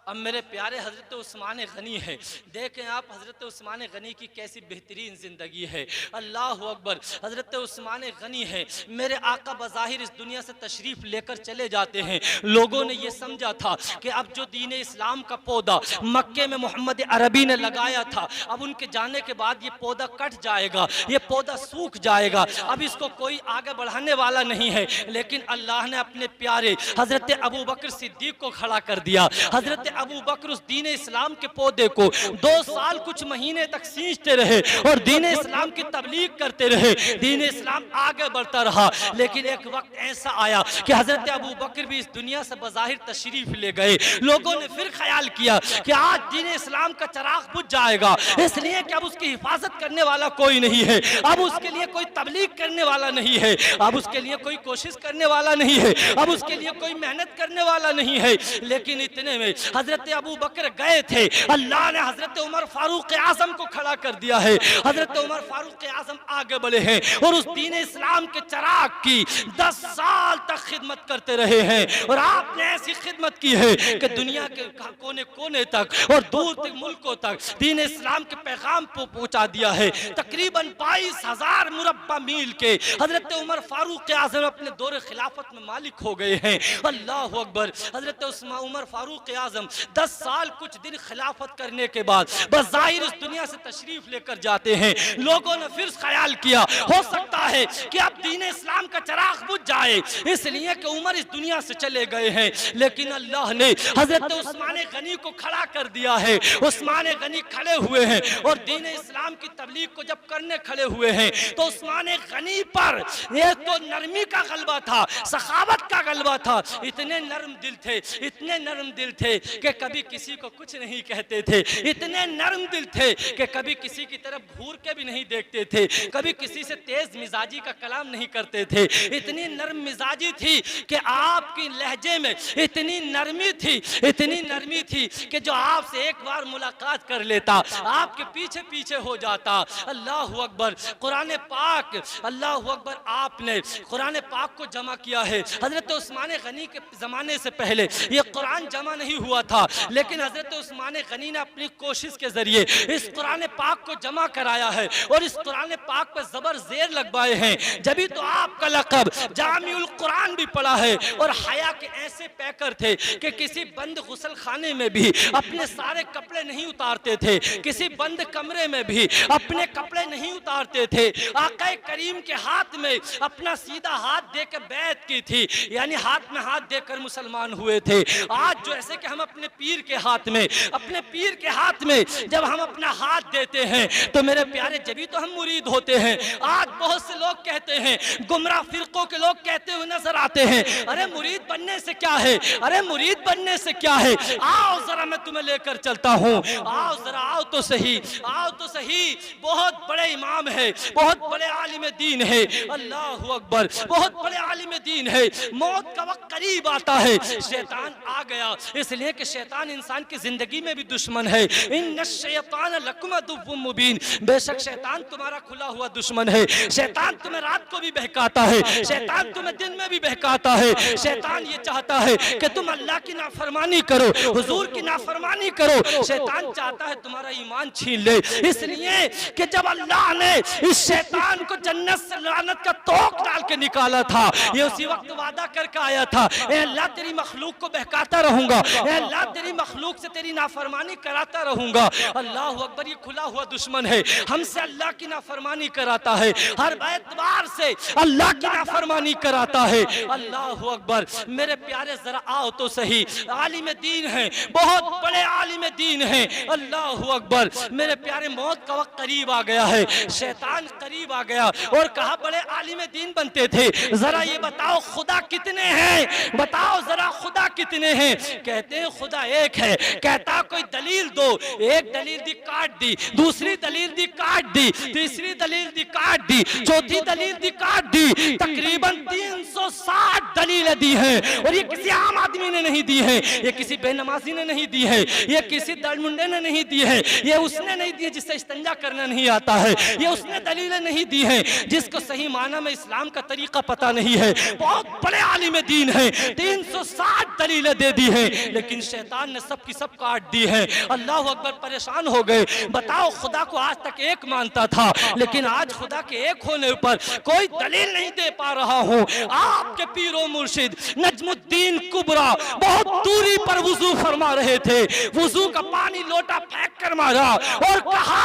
अब मेरे प्यारे हजरत उस्मान गनी है, देखें आप हजरत उस्मान गनी की कैसी बेहतरीन ज़िंदगी है। अल्लाह अकबर। हजरत उस्मान गनी है, मेरे आका बज़ाहिर इस दुनिया से तशरीफ़ लेकर चले जाते हैं। लोगों ने ये समझा था कि अब जो दीन इस्लाम का पौधा मक्के में मोहम्मद अरबी ने लगाया था, अब उनके जाने के बाद ये पौधा कट जाएगा, ये पौधा सूख जाएगा, अब इसको कोई आगे बढ़ाने वाला नहीं है। लेकिन अल्लाह ने अपने प्यारे हजरत अबू बकर सिद्दीक को खड़ा कर दिया। हजरत अबू बकर उस दीन इस्लाम के पौधे को 2 साल कुछ महीने तक सींचते रहे और दीन इस्लाम की तबलीग करते रहे। दीन इस्लाम आगे बढ़ता रहा। लेकिन एक वक्त ऐसा आया कि हजरत अबू बकर भी इस दुनिया से बज़ाहिर तशरीफ ले गए। लोगों ने फिर ख्याल किया कि आज दीन इस्लाम का चराग बुझ जाएगा, इसलिए कि अब उसकी हिफाजत करने वाला कोई नहीं है, अब उसके लिए कोई तबलीग करने वाला नहीं है, अब उसके लिए कोई कोशिश करने वाला नहीं है, अब उसके लिए कोई मेहनत करने वाला नहीं है। लेकिन इतने में हजरत अबू बकर गए थे, अल्लाह ने हजरत उमर फारूक आजम को खड़ा कर दिया है। हजरत उमर फारूक आजम आगे बढ़े हैं और उस दीन इस्लाम के चराग की 10 साल तक खिदमत करते रहे हैं। और आपने ऐसी खिदमत की है कि दुनिया के कोने कोने तक और दूर तक मुल्कों तक दीन इस्लाम के पैगाम को पहुंचा दिया है। तकरीबन 22,000 मुरब्बा मील के हजरत उमर फारूक आजम अपने दौरे खिलाफत में मालिक हो गए हैं। अल्लाह अकबर। हजरत उमर फारूक आजम 10 साल कुछ दिन खिलाफत करने के बाद बज़ाहिर इस दुनिया से तशरीफ लेकर जाते हैं। लोगों ने फिर ख्याल किया हो सकता है कि अब दीन इस्लाम का चराग बुझ जाए, इसलिए कि उमर इस दुनिया से चले गए हैं। लेकिन अल्लाह ने हजरत उस्मान गनी को खड़ा कर दिया है। उस्मान गनी खड़े हुए हैं और दीन इस्लाम की तबलीग को जब करने खड़े हुए हैं तो उस्मान गनी पर यह तो नरमी का गलबा था, सखावत का गलबा था। इतने नरम दिल थे, इतने नरम दिल थे कि कभी किसी को कुछ नहीं कहते थे, इतने नरम दिल थे कि कभी किसी की तरफ घूर के भी नहीं देखते थे, कभी किसी से तेज मिजाजी का कलाम नहीं करते थे। इतनी नरम मिजाजी थी कि आपकी लहजे में इतनी नरमी थी, इतनी नरमी थी कि जो आपसे एक बार मुलाकात कर लेता आपके पीछे पीछे हो जाता। अल्लाह अकबर। कुरान पाक, अल्लाह अकबर, आपने कुरान पाक को जमा किया है। हजरत उस्मान गनी के ज़माने से पहले ये कुरान जमा नहीं हुआ था, लेकिन हजरत उस्मान गनी ने अपनी कोशिश के ज़रिए इस कुरान पाक को जमा कराया है और इस कुरान पाक पर ज़बर ज़ेर लगवाए हैं। जभी तो आपका लक़ब जामिउल कुरान भी पड़ा है। और हया के ऐसे पैकर थे कि किसी बंद गुसल खाने में भी अपने सारे कपड़े नहीं उतारते थे, किसी बंद कमरे में भी अपने कपड़े नहीं उतारते थे। आका करीम के हाथ में अपना सीधा हाथ देकर बैत की थी, यानी हाथ में हाथ देकर मुसलमान हुए थे। आज जो ऐसे कि हम अपने पीर के हाथ में, अपने पीर के हाथ में जब हम अपना हाथ देते हैं तो मेरे प्यारे जभी तो हम मुरीद होते हैं। आज बहुत से लोग कहते हैं, गुमराह फिरकों के लोग कहते हुए नजर आते हैं, अरे मुरीद बनने से क्या है, अरे मुरीद बनने से क्या है, आओ जरा मैं तुम्हें लेकर चलता हूँ, आओ जरा, आओ तो सही, आओ तो सही। बहुत बड़े इमाम है, बहुत बड़े आलिम दीन है, अल्लाह अकबर, बहुत बड़े आलिम दीन है। मौत का वक्त करीब आता है, शैतान आ गया, इसलिए कि शैतान इंसान की जिंदगी में भी दुश्मन है। इन्न शैतान लकुम अदुव्वुम मुबीन, बेशक शैतान तुम्हारा खुला हुआ दुश्मन है। शैतान तुम्हें रात को भी बहकाता है, शैतान तुम्हें दिन में भी बहकाता है। शैतान ये चाहता है कि तुम अल्लाह की नाफरमानी करो, हुजूर की नाफरमानी करो। शैतान चाहता है तुम्हारा ईमान छीन ले, इसलिए कि जब अल्लाह ने इस शैतान को जन्नत से लानत का तोक डाल के निकाला था, ये उसी वक्त वादा करके आया था, ए अल्लाह तेरी मखलूक को बहकाता रहूंगा, ए अल्लाह तेरी मखलूक से तेरी नाफरमानी कराता रहूंगा। अल्लाह अकबर, ये खुला हुआ दुश्मन है, हमसे अल्लाह की नाफरमानी कराता है, हर एतबार से अल्लाह की नाफरमानी कराता है। अल्लाह अकबर। मेरे प्यारे जरा आओ तो सही, आलिम दीन है, बहुत बड़े आलिम दीन है, अल्लाह अकबर। मेरे प्यारे मौत का वक्त करीब आ गया है, शैतान करीब आ गया और कहा बड़े आलिम दीन बनते थे, जरा ये बताओ खुदा कितने हैं, बताओ जरा खुदा कितने हैं। कहते हैं खुदा एक है। कहता कोई दलील दो, एक दलील दी काट दी, दूसरी दलील दी काट दी, तीसरी दलील दी काट दी, चौथी दलील दी काट दी, तकरीबन 360 दलीलें दी हैं। और ये किसी आम आदमी ने नहीं दी है, ये किसी बेनमाजी ने नहीं दी है, ये किसी दलमुंडे ने नहीं दी है, ये उसने नहीं दी जिससे इस्तिंजा करना नहीं आता है, ये उसने दलीलें नहीं दी है जिसको सही माना में इस्लाम का तरीका पता नहीं है। बहुत बड़े आलिम दीन है, 360 दलीलें दे दी हैं, लेकिन शैतान ने सब की सब काट दी है। अल्लाह अकबर, परेशान हो गए। बताओ खुदा को आज तक एक मानता था, लेकिन आज खुदा के एक होने पर कोई दलील नहीं दे पा रहा हूँ। आपके पीरो मुर्शिद नजमुद्दीन कुबरा बहुत दूरी पर वुजू फरमा रहे थे, वुजू का पानी लोटा फेंक कर मारा और कहा,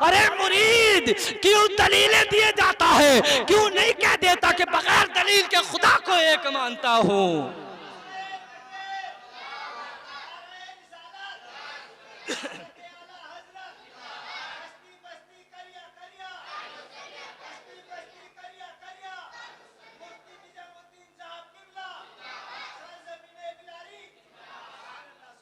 अरे मुरीद क्यों दलीलें दिए जाता है, क्यों नहीं कह देता कि बगैर दलील के खुदा को एक मानता हूँ।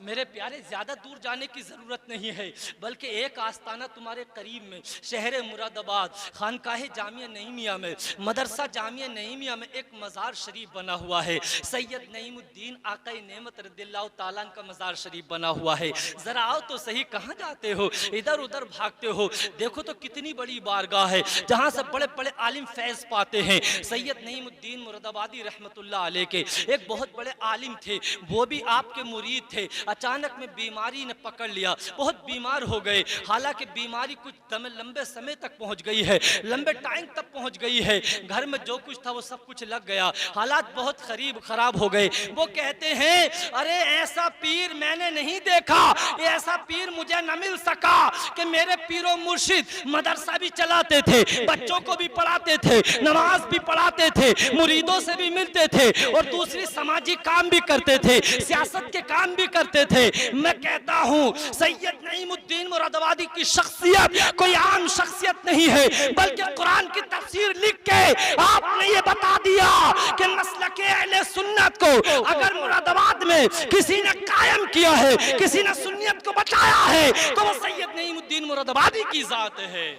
मेरे प्यारे, ज्यादा दूर जाने की जरूरत नहीं है, बल्कि एक आस्ताना तुम्हारे करीब में शहर मुरादाबाद खानकाह जामिया नईमिया में, मदरसा जामिया नईमिया में एक मज़ार शरीफ बना हुआ है। सैयद नईमुद्दीन आका नेमत रदियल्लाहु ताला का मज़ार शरीफ बना हुआ है। ज़रा आओ तो सही, कहाँ जाते हो, इधर उधर भागते हो। देखो तो कितनी बड़ी बारगाह है जहाँ से बड़े बड़े आलिम फैज़ पाते हैं। सैयद नईमुद्दीन मुरादाबादी रहमतुल्लाह अलैह के एक बहुत बड़े आलिम थे, वो भी आपके मुरीद थे। अचानक में बीमारी ने पकड़ लिया, बहुत बीमार हो गए। हालांकि बीमारी कुछ लंबे समय तक पहुंच गई है, लंबे टाइम तक पहुंच गई है। घर में जो कुछ था वो सब कुछ लग गया, हालात बहुत खराब हो गए। वो कहते हैं, अरे ऐसा पीर मैंने नहीं देखा, ऐसा पीर मुझे न मिल सका कि मेरे पीरो मुर्शिद मदरसा भी चलाते थे, बच्चों को भी पढ़ाते थे, नमाज भी पढ़ाते थे, मुरीदों से भी मिलते थे और दूसरी समाजी काम भी करते थे, सियासत के काम भी करते करते थे। मैं कहता हूँ सैयद नईमुद्दीन मुरादाबादी की शख्सियत कोई आम शख्सियत नहीं है, बल्कि कुरान की तफसीर लिख के आपने ये बता दिया कि मसलके अहले सुन्नत को अगर मुरादाबाद में किसी ने कायम किया है, किसी ने सुन्नियत को बचाया है, तो वो सैयद नईमुद्दीन मुरादाबादी की जात है।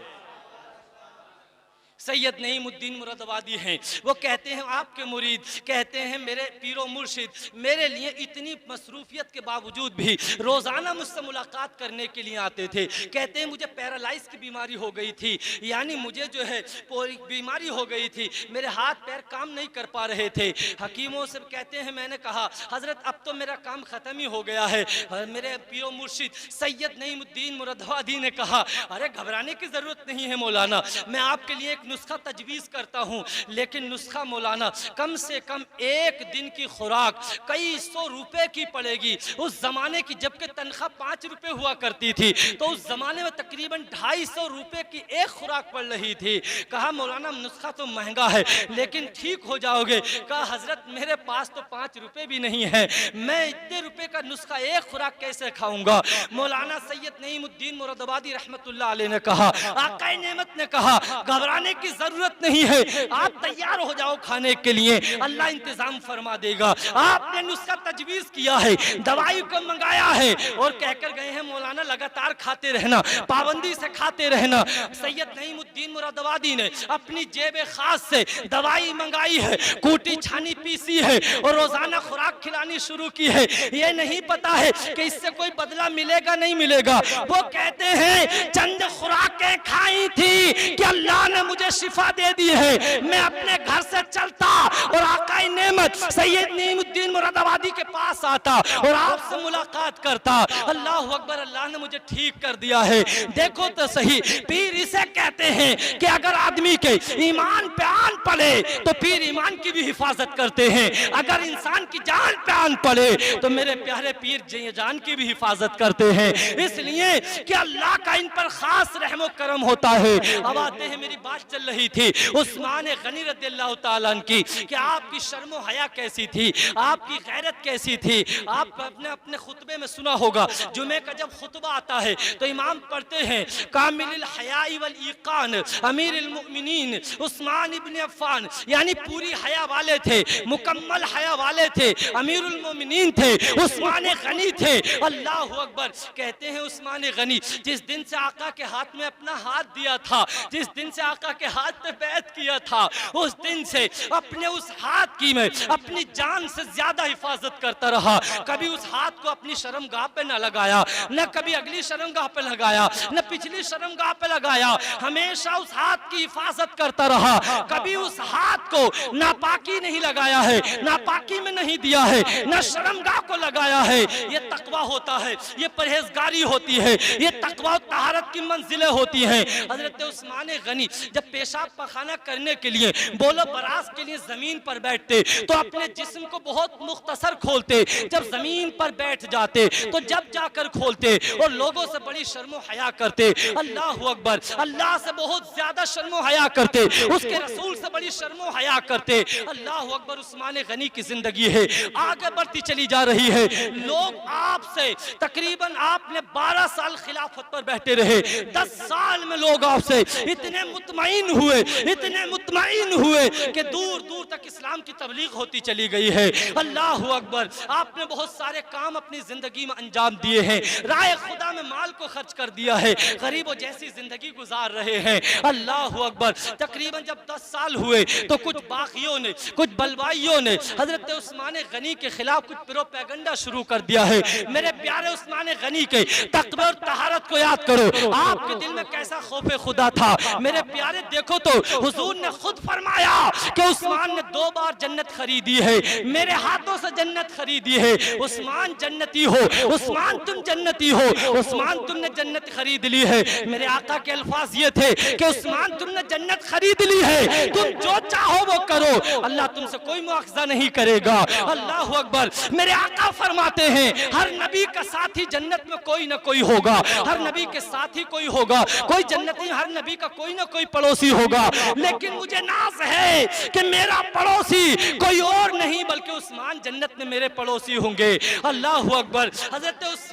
सैयद नईमुद्दीन मुरादाबादी हैं। वो कहते हैं आपके मुरीद कहते हैं मेरे पीरो मुर्शिद मेरे लिए इतनी मसरूफियत के बावजूद भी रोज़ाना मुझसे मुलाकात करने के लिए आते थे। कहते हैं मुझे पैरालाइज की बीमारी हो गई थी, यानी मुझे जो है बीमारी हो गई थी, मेरे हाथ पैर काम नहीं कर पा रहे थे। हकीमों से कहते हैं मैंने कहा हज़रत अब तो मेरा काम ख़त्म ही हो गया है। मेरे पीरो मुर्शिद सैयद नईमुद्दीन मुरादाबादी ने कहा अरे घबराने की ज़रूरत नहीं है मौलाना, मैं आपके लिए एक नुस्खा तजवीज़ करता हूँ, लेकिन नुस्खा मौलाना कम से कम एक दिन की खुराक कई 100 रुपए की पड़ेगी। उस जमाने की जबकि तनख्वाह 5 रुपए हुआ करती थी, तो उस जमाने में तकरीबन 250 रुपए की एक खुराक पड़ रही थी। कहा मौलाना नुस्खा तो महंगा है लेकिन ठीक हो जाओगे। कहा हजरत मेरे पास तो 5 रुपए भी नहीं है, मैं इतने रुपए का नुस्खा एक खुराक कैसे खाऊंगा। मौलाना सैयद नईमुद्दीन मुरादाबादी रहमतुल्लाह अलैह ने कहा, आका नेमत ने कहा घबराने की जरूरत नहीं है, आप तैयार हो जाओ खाने के लिए, अल्लाह इंतजाम फरमा देगा। आपने नुस्खा तजवीज किया है, दवाई को मंगाया है और कहकर गए हैं मौलाना लगातार खाते रहना, पाबंदी से खाते रहना। सैयद नईमुद्दीन मुरादाबादी ने अपनी जेब खास से दवाई मंगाई है, कूटी छानी पीसी है और रोजाना खुराक खिलानी शुरू की है। ये नहीं पता है कि इससे कोई बदला मिलेगा नहीं मिलेगा। वो कहते हैं चंद खुराकें खाई थी कि अल्लाह ने मुझे शिफा दे दी है। मैं अपने घर से चलता और आकाए नेमत सैयद नईमुद्दीन मुरादाबादी के पास आता और आपसे मुलाकात करता। अल्लाह अकबर, अल्लाह ने मुझे ठीक कर दिया है। देखो तो सही, पीर इसे कहते हैं कि अगर आदमी के ईमान पे आन पड़े तो पीर ईमान की भी हिफाजत करते हैं, अगर इंसान की जान पे आन पड़े तो मेरे प्यारे पीर जान की भी हिफाजत करते हैं, इसलिए कि अल्लाह का इन पर खास रहमो करम होता है। अब आते हैं, मेरी बात चल रही थी उस्मान गनी रज़ियल्लाहु ताला अन्हु की कि आपकी शर्म व हया कैसी थी, आपकी गैरत कैसी थी। आप अपने खुतबे में सुना होगा, जुमे का जब खुतबा आता है तो इमाम पढ़ते हैं कामिल हयाई वल ईकान अमीरुल मोमिनीन उस्मान इब्न अफ़्फ़ान, यानी पूरी हया वाले थे, मुकम्मल हया वाले थे, अमीरुल मोमिनीन थे, उस्मान गनी थे। अल्लाह अकबर। कहते हैं उस्मान गनी जिस दिन से आका के हाथ में अपना हाथ दिया था, जिस दिन से आका के हाथ पे बैत किया था, उस दिन से अपने उस हाथ की मैं अपनी जान से ज्यादा हिफाजत करता रहा। कभी उस हाथ को अपनी शर्मगाह पे न लगाया, न कभी अगली शर्मगाह पे लगाया, न पिछली शर्मगाह पे लगाया, हमेशा उस हाथ की हिफाजत करता रहा। कभी उस हाथ को नापाकी नहीं लगाया है, नापाकी में नहीं दिया है, न शर्मगाह को लगाया है। ये तकवा होता है, ये परहेजगारी होती है, ये तकवा तहारत की मंजिलें होती हैं। हजरत उस्मान गनी जब पेशाब पखाना करने के लिए बोलो बरास के लिए जमीन पर बैठते तो अपने जिस्म को बहुत मुख्तसर खोलते, जब जमीन पर बैठ जाते तो जब जाकर खोलते और लोगों से बड़ी शर्मो हया करते। अल्लाह अकबर, अल्लाह से बहुत ज्यादा शर्मो हया करते, उसके रसूल से बड़ी शर्मो हया करते। अल्लाह अकबर। उस्मान गनी की जिंदगी है आगे बढ़ती चली जा रही है। लोग आपसे तकरीबन आपने 12 साल खिलाफत पर बैठे रहे, 10 साल में लोग आपसे इतने मुतमईन हुए, इतने मुतमईन हुए कि दूर दूर तक इस्लाम की तबलीग होती चली गई है। अल्लाह अकबर। आपने बहुत सारे काम अपनी जिंदगी में अंजाम दिए हैं, राह खुदा में माल को खर्च कर दिया है, गरीबों जैसी जिंदगी गुजार रहे हैं। अल्लाह अकबर। तकरीबन जब 10 साल हुए तो कुछ बागियों ने, कुछ बलवाइयों ने हजरत उस्मान गनी के खिलाफ कुछ प्रोपेगेंडा शुरू कर दिया है। मेरे प्यारे उस्मान गनी के तकवा और तहारत को याद करो, आपके दिल में कैसा खौफे खुदा था। मेरे प्यारे देखो तो हुजूर ने खुद फरमाया कि उस्मान ने 2 बार जन्नत खरीदी है, मेरे हाथों से जन्नत खरीदी है। उस्मान जन्नती हो, उस्मान तुम जन्नती हो, उस्मान तुमने जन्नत खरीद ली है। मेरे आका के अल्फाज ये थे कि उस्मान तुमने जन्नत खरीद ली है, तुम जो चाहो वो करो, अल्लाह तुमसे कोई मुआखजा नहीं करेगा। अल्लाह अकबर। मेरे आका फरमाते हैं हर नबी का साथी जन्नत में कोई ना कोई होगा, हर नबी के साथी कोई होगा, कोई जन्नती, हर नबी का कोई ना कोई पड़ोसी होगा। लेकिन मुझे नाज है कि मेरा पड़ोसी कोई और नहीं बल्कि उस्मान जन्नत में मेरे पड़ोसी होंगे। अल्लाह अकबर। हजरत उस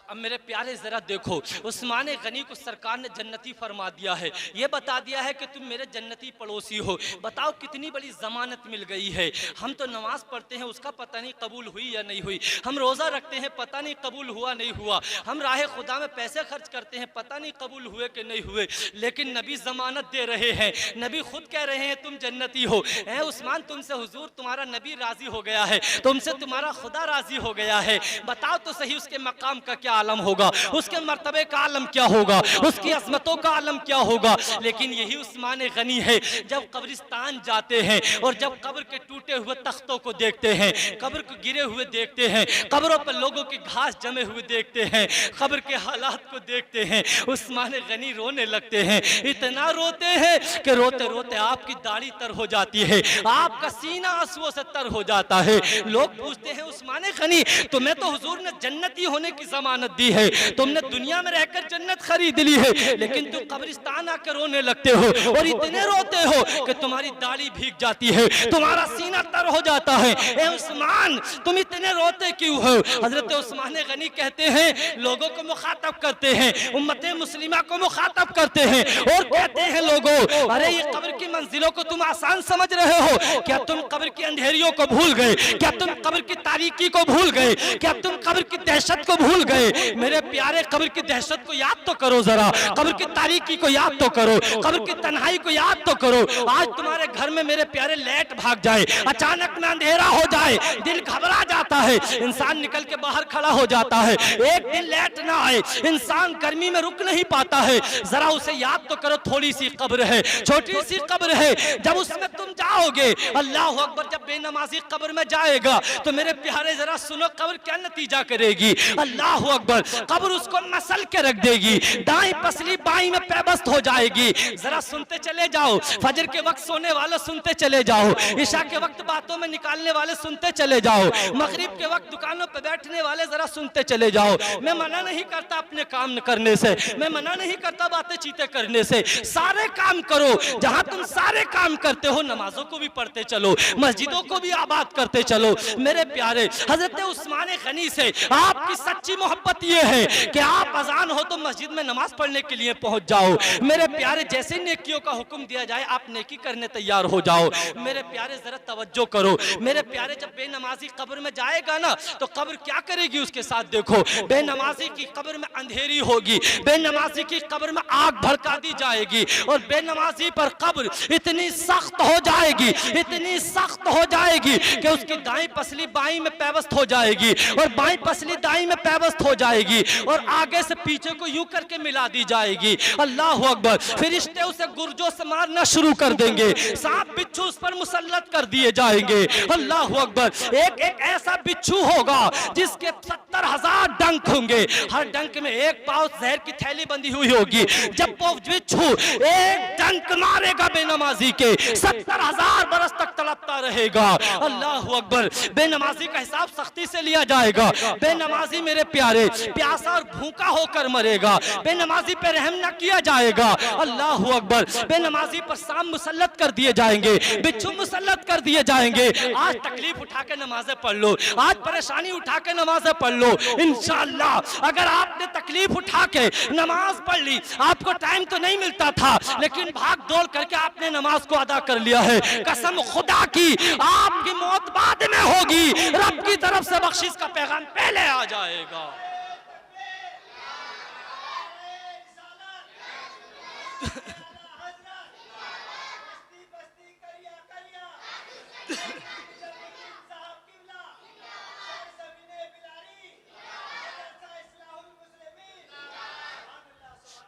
अब मेरे प्यारे जरा देखो, उस्मान गनी को सरकार ने जन्नती फरमा दिया है, ये बता दिया है कि तुम मेरे जन्नती पड़ोसी हो। बताओ कितनी बड़ी जमानत मिल गई है। हम तो नमाज पढ़ते हैं उसका पता नहीं कबूल हुई या नहीं हुई, हम रोज़ा रखते हैं पता नहीं कबूल हुआ नहीं हुआ, हम राह खुदा में पैसे खर्च करते हैं पता नहीं कबूल हुए कि नहीं हुए, लेकिन नबी जमानत दे रहे हैं, नबी खुद कह रहे हैं तुम जन्नती हो। ऐ उस्मान, तुमसे हुजूर तुम्हारा नबी राजी हो गया है, तुमसे तुम्हारा खुदा राजी हो गया है। बताओ तो सही उसके मकाम का क्या आलम होगा, उसके मर्तबे का आलम क्या होगा, उसकी अजमतों का आलम क्या होगा। लेकिन यही उस्मान गनी है, जब कब्रिस्तान जाते हैं और जब कब्र के टूटे हुए तख्तों को देखते हैं, कब्र को गिरे हुए देखते हैं, कब्रों पर लोगों की घास जमे हुए देखते हैं, कब्र के हालात को देखते हैं, उस्मान गनी रोने लगते हैं। इतना रोते हैं कि रोते रोते आपकी दाढ़ी तर हो जाती है, आपका सीना आंसुओं से तर हो जाता है। लोग पूछते हैं उस्मान गनी, तुम्हें तो हुजूर ने जन्नती होने की जमानत दी है, तुमने दुनिया में रहकर जन्नत खरीद ली है, लेकिन तुम कब्रिस्तान आकर रोने लगते हो और इतने रोते हो कि तुम्हारी दाढ़ी भीग जाती है, तुम्हारा सीना तर हो जाता है। ए उस्मान, तुम इतने रोते क्यों हो? हजरत उस्मान गनी कहते हैं, लोगों को मुखातब करते हैं, उम्मत मुस्लिमा को मुखातब करते हैं और कहते हैं लोगों, अरे ये कब्र की मंजिलों को तुम आसान समझ रहे हो क्या? तुम कब्र की अंधेरियों को भूल गए क्या? तुम कब्र की तारीकी को भूल गए क्या? तुम कब्र की दहशत को भूल गए? मेरे प्यारे, कब्र की दहशत को याद तो करो जरा, कब्र की तारीकी को याद तो करो, कब्र की तन्हाई को याद तो करो। आज तुम्हारे घर में मेरे प्यारे लाइट भाग जाए, अचानक में अंधेरा हो जाए, दिल घबरा जाता है, इंसान निकल के बाहर खड़ा हो जाता है। एक दिन लाइट ना आए, इंसान गर्मी में रुक नहीं पाता है। जरा उसे याद तो करो, थोड़ी सी कब्र है, छोटी सी कब्र है, जब उसमें तुम जाओगे, अल्लाह अकबर, जब बेनमाजी कब्र में जाएगा तो मेरे प्यारे जरा सुनो, कब्र क्या नतीजा करेगी। अल्लाह अकबर, कब्र उसको मसल के रख देगी, दाएं पसली बाईं में पैबस्त हो जाएगी। जरा सुनते चले जाओ, फजर के वक्त सोने वाले सुनते चले जाओ, इशा के वक्त बातों में निकालने वाले सुनते चले जाओ, मगरिब के वक्त दुकानों पर बैठने वाले जरा सुनते चले जाओ। मैं मना नहीं करता अपने काम करने से, मैं मना नहीं करता बातें चीतें करने से, सारे काम करो। जहां तुम सारे काम करते हो, नमाजों को भी पढ़ते चलो, मस्जिदों को भी आबाद करते चलो। मेरे प्यारे, हजरत उस्मान गनी से आपकी सच्ची मोहब्बत ये है कि आप अजान हो तो मस्जिद में नमाज पढ़ने के लिए पहुंच जाओ। मेरे प्यारे, जैसे नेकियों का हुक्म दिया जाए आप नेकी करने तैयार हो जाओ। मेरे प्यारे जरा तवज्जो करो, मेरे प्यारे, जब बेनमाजी कब्र में जाएगा ना तो कब्र क्या करेगी उसके साथ देखो। बेनमाजी की कब्र में अंधेरी होगी, बेनमाजी की कब्र में आग भड़का दी जाएगी और बेनमाजी पर कब्र इतनी सख्त हो जाएगी, इतनी सख्त हो जाएगी कि उसकी दाईं पसली बाईं में पैबस्त हो जाएगी और बाईं पसली दाईं में पैबस्त हो जाएगी और आगे से पीछे को यूं करके मिला दी जाएगी। अल्लाह अकबर। फरिश्ते उसे गुर्जों से मारना शुरू कर देंगे, सांप बिच्छू उस पर मुसल्लत कर दिए जाएंगे। अल्लाह अकबर। एक एक ऐसा बिच्छू होगा जिसके 70,000 डंक होंगे, हर डंक में एक पाव जहर की थैली बंधी हुई होगी। जब वो बिच्छू एक डंक मारेगा बेनमाजी के, 70,000 बरस तक तड़पता रहेगा। अल्लाह अकबर। बेनमाजी का हिसाब सख्ती से लिया जाएगा। बेनमाजी मेरे प्यारे प्यासा और भूखा होकर मरेगा, बेनमाजी पे रहम न किया जाएगा। अल्लाह अकबर। बेनमाजी पर सांप मुसल्लत कर दिए जाएंगे, बिच्छू मुसल्लत कर दिए जाएंगे। आज तकलीफ उठा के नमाजें पढ़ लो, आज परेशानी उठा के नमाजें पढ़ लो। इंशाअल्लाह अगर आपने तकलीफ उठा के नमाज पढ़ ली, आपको टाइम तो नहीं मिलता था लेकिन भाग दौड़ करके आपने नमाज को अदा कर लिया है, कसम खुदा की आपकी मौत बाद में होगी, रब की तरफ से बख्शिश का पैगाम पहले आ जाएगा।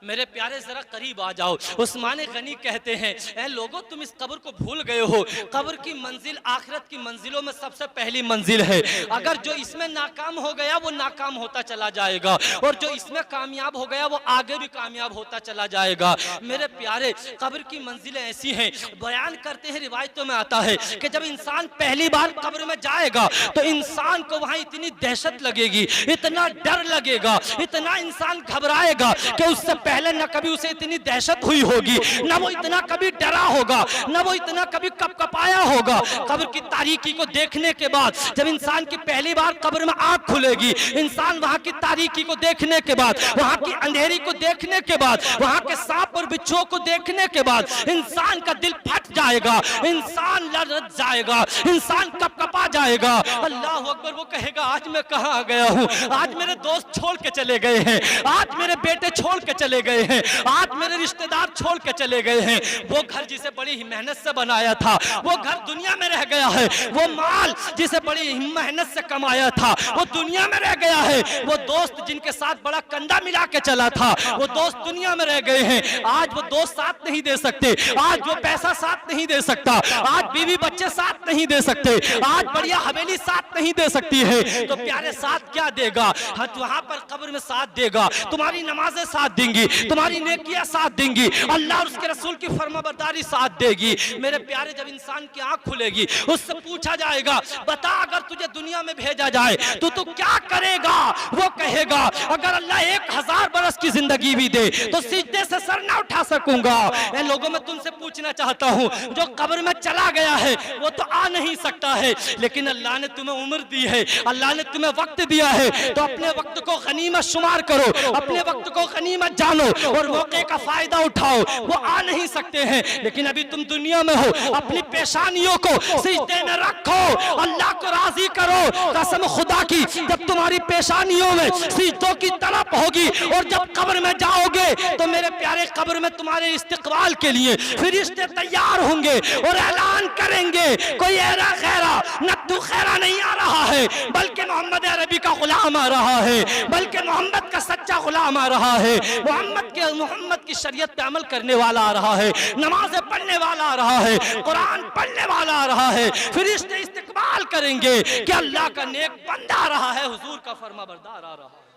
मेरे प्यारे जरा करीब आ जाओ। उस्मान गनी कहते हैं, ऐ लोगों तुम इस कब्र को भूल गए हो, कब्र की मंजिल आखिरत की मंजिलों में सबसे पहली मंजिल है। अगर जो इसमें नाकाम हो गया वो नाकाम होता चला जाएगा, और जो इसमें कामयाब हो गया वो आगे भी कामयाब होता चला जाएगा। मेरे प्यारे, कब्र की मंजिलें ऐसी हैं, बयान करते हैं, रिवायतों में आता है कि जब इंसान पहली बार कब्र में जाएगा तो इंसान को वहां इतनी दहशत लगेगी, इतना डर लगेगा, इतना इंसान घबराएगा कि उससे पहले न कभी उसे इतनी दहशत हुई होगी, न वो इतना कभी डरा होगा, न वो इतना कभी कपकपाया होगा। कब्र की तारीकी को देखने के बाद जब इंसान की पहली बार कब्र में आंख खुलेगी, इंसान वहां की तारीकी को देखने के बाद, वहां की अंधेरी को देखने के बाद, वहां के सांप और बिच्छुओं को देखने के बाद इंसान का दिल फट जाएगा, इंसान लरज जाएगा, इंसान कपकपा जाएगा। अल्लाह अकबर। वो कहेगा आज मैं कहां आ गया हूं, आज मेरे दोस्त छोड़ के चले गए हैं, आज मेरे बेटे छोड़ के चले गए हैं, आज मेरे रिश्तेदार छोड़ के चले गए हैं। वो घर जिसे बड़ी ही मेहनत से बनाया था वो घर दुनिया में रह गया है, वो माल जिसे बड़ी ही मेहनत से कमाया था वो दुनिया में रह गया है, वो दोस्त जिनके साथ बड़ा कंधा मिला के चला था वो दोस्त दुनिया में रह गए हैं। आज वो दोस्त साथ नहीं दे सकते, आज वो पैसा साथ नहीं दे सकता, आज बीवी बच्चे साथ नहीं दे सकते, आज बढ़िया हवेली साथ नहीं दे सकती है। तो प्यारे साथ क्या देगा? वहां पर कब्र में साथ देगा, तुम्हारी नमाजें साथ देंगी, तुम्हारी नेकियां साथ देंगी, अल्लाह और उसके रसूल की फरमाबरदारी साथ देगी। मेरे प्यारे, जब इंसान की आंख खुलेगी उससे पूछा जाएगा बता अगर तुझे दुनिया में भेजा जाए तो तू क्या करेगा? वो कहेगा अगर अल्लाह 1000 बरस की जिंदगी भी दे तो सिजदे से सर ना उठा सकूंगा। ऐ लोगों, मैं तुमसे पूछना चाहता हूं, जो कब्र में चला गया है वो तो आ नहीं सकता है, लेकिन अल्लाह ने तुम्हें उम्र दी है, अल्लाह ने तुम्हें वक्त दिया है, तो अपने वक्त को गनीमत शुमार करो, अपने वक्त को गनीमत जानो और मौके का फायदा उठाओ। वो आ नहीं सकते हैं, लेकिन अभी तुम दुनिया में हो, अपनी पेशानियों को सिजदे में रखो, अल्लाह को राजी करो। कसम खुदा की, जब तुम्हारी पेशानियों में सिजदों की तड़प होगी और जब कब्र में जाओगे तो मेरे प्यारे, कब्र में तुम्हारे इस्तिकबाल के लिए फरिश्ते तैयार होंगे और ऐलान करेंगे कोई ऐरा खैरा नत्थु खैरा नहीं आ रहा है, बल्कि मोहम्मद अरबी का गुलाम आ रहा है, बल्कि मोहम्मद का सच्चा गुलाम आ रहा है, मोहम्मद की शरीयत पे अमल करने वाला आ रहा है, नमाज़ें पढ़ने वाला आ रहा है, कुरान पढ़ने वाला आ रहा है। फरिश्ते इस्तिकबाल करेंगे कि अल्लाह का नेक बंदा आ रहा है, हुजूर का फरमाबरदार आ रहा है।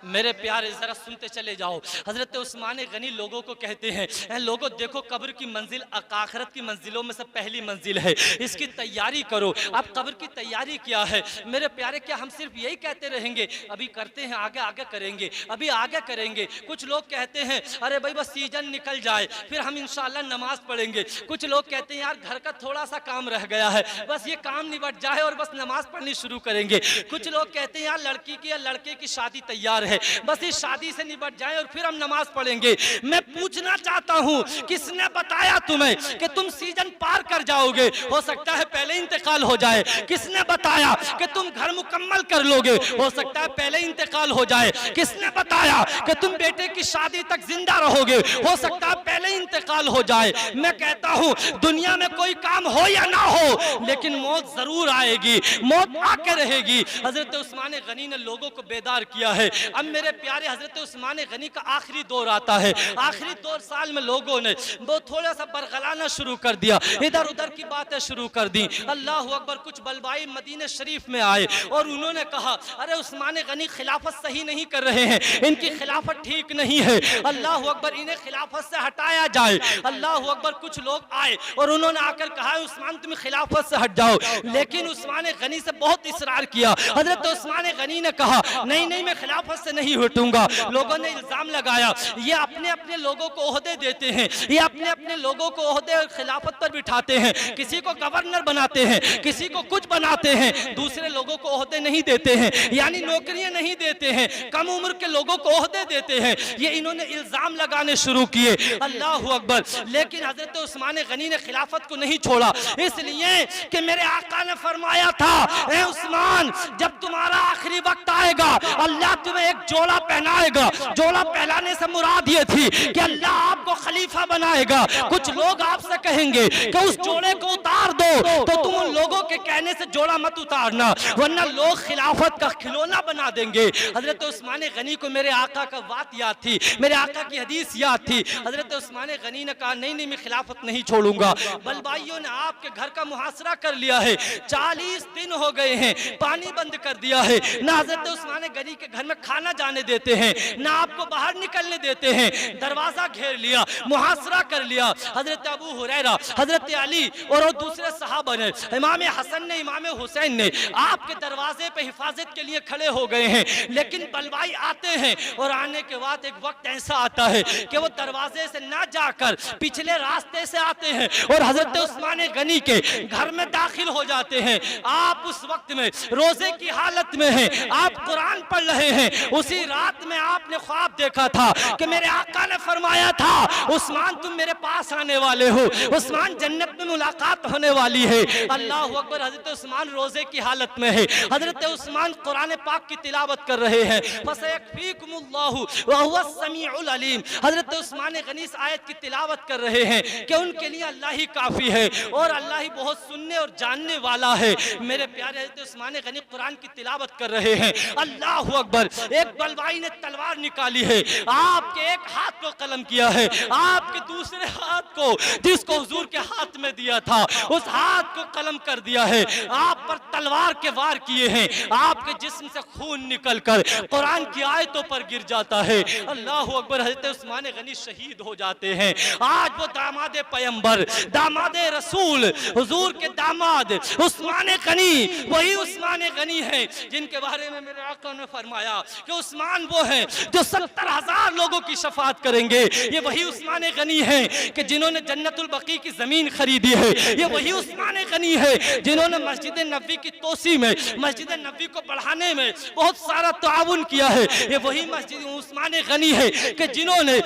मेरे प्यारे जरा सुनते चले जाओ। हजरत उस्मान गनी लोगों को कहते हैं, लोगों देखो कब्र की मंजिल आखिरत की मंजिलों में से पहली मंजिल है, इसकी तैयारी करो। अब कब्र की तैयारी क्या है मेरे प्यारे? क्या हम सिर्फ यही कहते रहेंगे अभी करते हैं, आगे आगे करेंगे, अभी आगे करेंगे? कुछ लोग कहते हैं अरे भाई बस सीजन निकल जाए फिर हम इंशाल्लाह नमाज पढ़ेंगे। कुछ लोग कहते हैं यार घर का थोड़ा सा काम रह गया है, बस ये काम निबट जाए और बस नमाज पढ़नी शुरू करेंगे। कुछ लोग कहते हैं यार लड़की की या लड़के की शादी तैयार है, बस इस शादी से निबट जाए और फिर हम नमाज पढ़ेंगे। मैं पूछना चाहता हूं किसने बताया तुम्हें कि तुम सीजन पार कर जाओगे? हो सकता है पहले इंतकाल हो जाए। किसने बताया कि तुम घर मुकम्मल कर लोगे? हो सकता है पहले इंतकाल हो जाए। किसने बताया कि तुम बेटे की शादी तक जिंदा रहोगे? हो सकता है पहले इंतकाल हो जाए। मैं कहता हूं दुनिया में कोई काम हो या ना हो, लेकिन मौत जरूर आएगी, मौत आके रहेगी। हजरत उस्मान गनी ने लोगों को बेदार किया है। अब मेरे प्यारे, हजरत उस्मान गनी का आखिरी दौर आता है। आखिरी 2 साल में लोगों ने वो थोड़ा सा बरगलाना शुरू कर दिया, इधर उधर की बातें शुरू कर दी। अल्लाह अकबर। कुछ बलबाई मदीने शरीफ में आए और उन्होंने कहा अरे उस्मान गनी खिलाफत सही नहीं कर रहे हैं, इनकी खिलाफत ठीक नहीं है, अल्लाह अकबर, इन्हें खिलाफत से हटाया जाए। अल्लाह अकबर। कुछ लोग आए और उन्होंने आकर कहा उस्मान तुम खिलाफत से हट जाओ, लेकिन उस्मान गनी से बहुत इसरार किया। हजरत उस्मान गनी ने कहा नहीं नहीं मैं खिलाफत से नहीं हटूंगा। लोगों ने इल्जाम लगाया ये अपने अपने लोगों को ओहदे देते हैं, ये अपने अपने लोगों को ओहदे और खिलाफत पर बिठाते हैं, किसी को गवर्नर बनाते हैं, किसी को कुछ बनाते हैं, दूसरे लोगों को ओहदे नहीं देते हैं, यानी नौकरियां नहीं देते हैं, कम उम्र के लोगों को ओहदे देते हैं। ये इन्होंने इल्जाम लगाने शुरू किए। अल्लाह अकबर। लेकिन हजरत उस्मान गनी ने खिलाफत को नहीं छोड़ा, इसलिए कि मेरे आका ने फरमाया था ए उस्मान जब तुम्हारा आखिरी वक्त आएगा अल्लाह तुम्हें एक जोड़ा पहनाएगा। जोड़ा पहनाने से मुराद ये थी कि अल्लाह आपको खलीफा बनाएगा। कुछ लोग आपसे कहेंगे कि उस जोड़े को उतार दो, तो तुम उन लोगों के कहने से जोड़ा मत उतारना, वरना लोग खिलाफत का खिलौना बना देंगे। हजरत उस्मान गनी को मेरे आका का बात याद थी, मेरे आका की हदीस याद थी। हजरत उस्मान गनी ने कहा नहीं नहीं, मैं खिलाफत नहीं छोड़ूंगा। बलवाइयों ने आपके घर का मुहासरा कर लिया है, 40 दिन हो गए हैं, पानी बंद कर दिया है, ना हजरत उस्मान गनी के घर में खाना जाने देते हैं, ना आपको बाहर निकलने देते हैं। दरवाजा घेर लिया, मुहासरा कर लिया। हजरत अबू हुरैरा, हजरत अली और दूसरे सहाबा ने, इमाम हसन ने, इमाम हुसैन ने आपके दरवाजे पे हिफाजत के लिए खड़े हो गए हैं। लेकिन बलवाई आते हैं और आने के बाद एक वक्त ऐसा आता है कि वो दरवाजे से ना जाकर पिछले रास्ते से आते हैं और हजरत उस्मान गनी के घर में दाखिल हो जाते हैं। आप उस वक्त में रोजे की हालत में हैं, आप कुरान पढ़ रहे हैं। उसी रात में आपने ख्वाब देखा था कि मेरे आका ने फरमाया था उस्मान तुम मेरे पास आने वाले हो, उस्मान जन्नत में मुलाकात होने वाली है। अल्लाह अकबर। हजरत उस्मान रोजे की हालत में है, हजरत उस्मान कुरान पाक की तिलावत कर रहे हैं। फसयकफीकुमुल्लाहु व हुवा समीउल अलीम। हजरत उस्मान गनी इस आयत की तिलावत कर रहे हैं कि उनके लिए अल्लाह ही काफी है और अल्लाह ही बहुत सुनने और जानने वाला है। मेरे प्यारे हजरत उस्मान गनी कुरान की तिलावत कर रहे हैं। अल्लाह अकबर। एक बलवाई ने तलवार निकाली है, आपके एक हाथ को कलम किया है, आपके दूसरे हाथ को जिसको हुजूर के हाथ में दिया था उस हाथ को कलम कर दिया है। आप पर तलवार के वार किए हैं, आपके जिस्म से खून निकलकर कुरान की आयतों पर गिर जाता है। अल्लाह अकबर। हजरत उस्मान गनी शहीद हो जाते हैं। आज वो दामादे पैगंबर, दामादे रसूल, हुजूर के दामाद उस्मान गनी, वही उस्मान गनी है जिनके बारे में मेरे आका ने फरमाया कि उस्मान वो है जो 70,000 लोगों की शफात करेंगे। ये वही उस्मान गनी है कि जिन्होंने जन्नतुल बकी की जमीन खरीदी है। ये वही उस्मान गनी है जिन्होंने मस्जिद नबी की तोसी में, मस्जिद नबी को बढ़ाने में बहुत सारा ताउन किया है। ये वही मस्जिद उस्मान गनी है कि जिन्होंने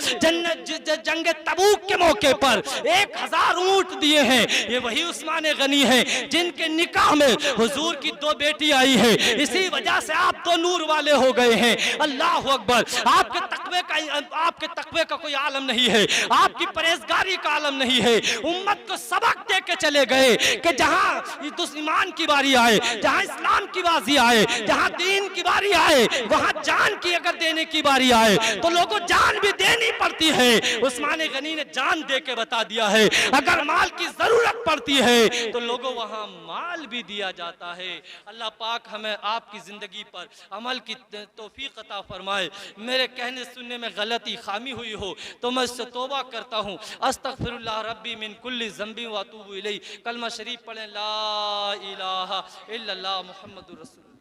जंग तबूक के मौके पर 1000 ऊंट दिए हैं। ये वही उस्मान गनी है जिनके निकाह में हुजूर की 2 बेटी आई है। इसी वजह से आप तो नूर वाले हो गए हैं। अल्लाह अकबर। आपके तकवे का कोई आलम नहीं है, आपकी परहेजगारी का आलम नहीं है। उम्मत को सबक दे के चले गए कि जहां ईमान की बारी आए, जहां इस्लाम की बाजी आए, जहां दीन की बारी आए, वहां जान की अगर देने की बारी आए तो लोगों जान भी देनी पड़ती है। उस्मान गनी ने जान दे के बता दिया है अगर माल की जरूरत पड़ती है तो लोगों वहां माल भी दिया जाता है। अल्लाह पाक हमें आपकी जिंदगी पर अमल की तौफीक अता फरमाए। मेरे कहने सुनने में गलती खामी हुई हो तो मैं इससे तौबा करता हूँ। अस्तगफिरुल्लाह रब्बी मिन कुल्ली ज़ंबी व अतूबु इलैह। कलमा शरीफ पढ़ें, ला इलाहा इल्लल्लाह मुहम्मदुर रसूलुल्लाह।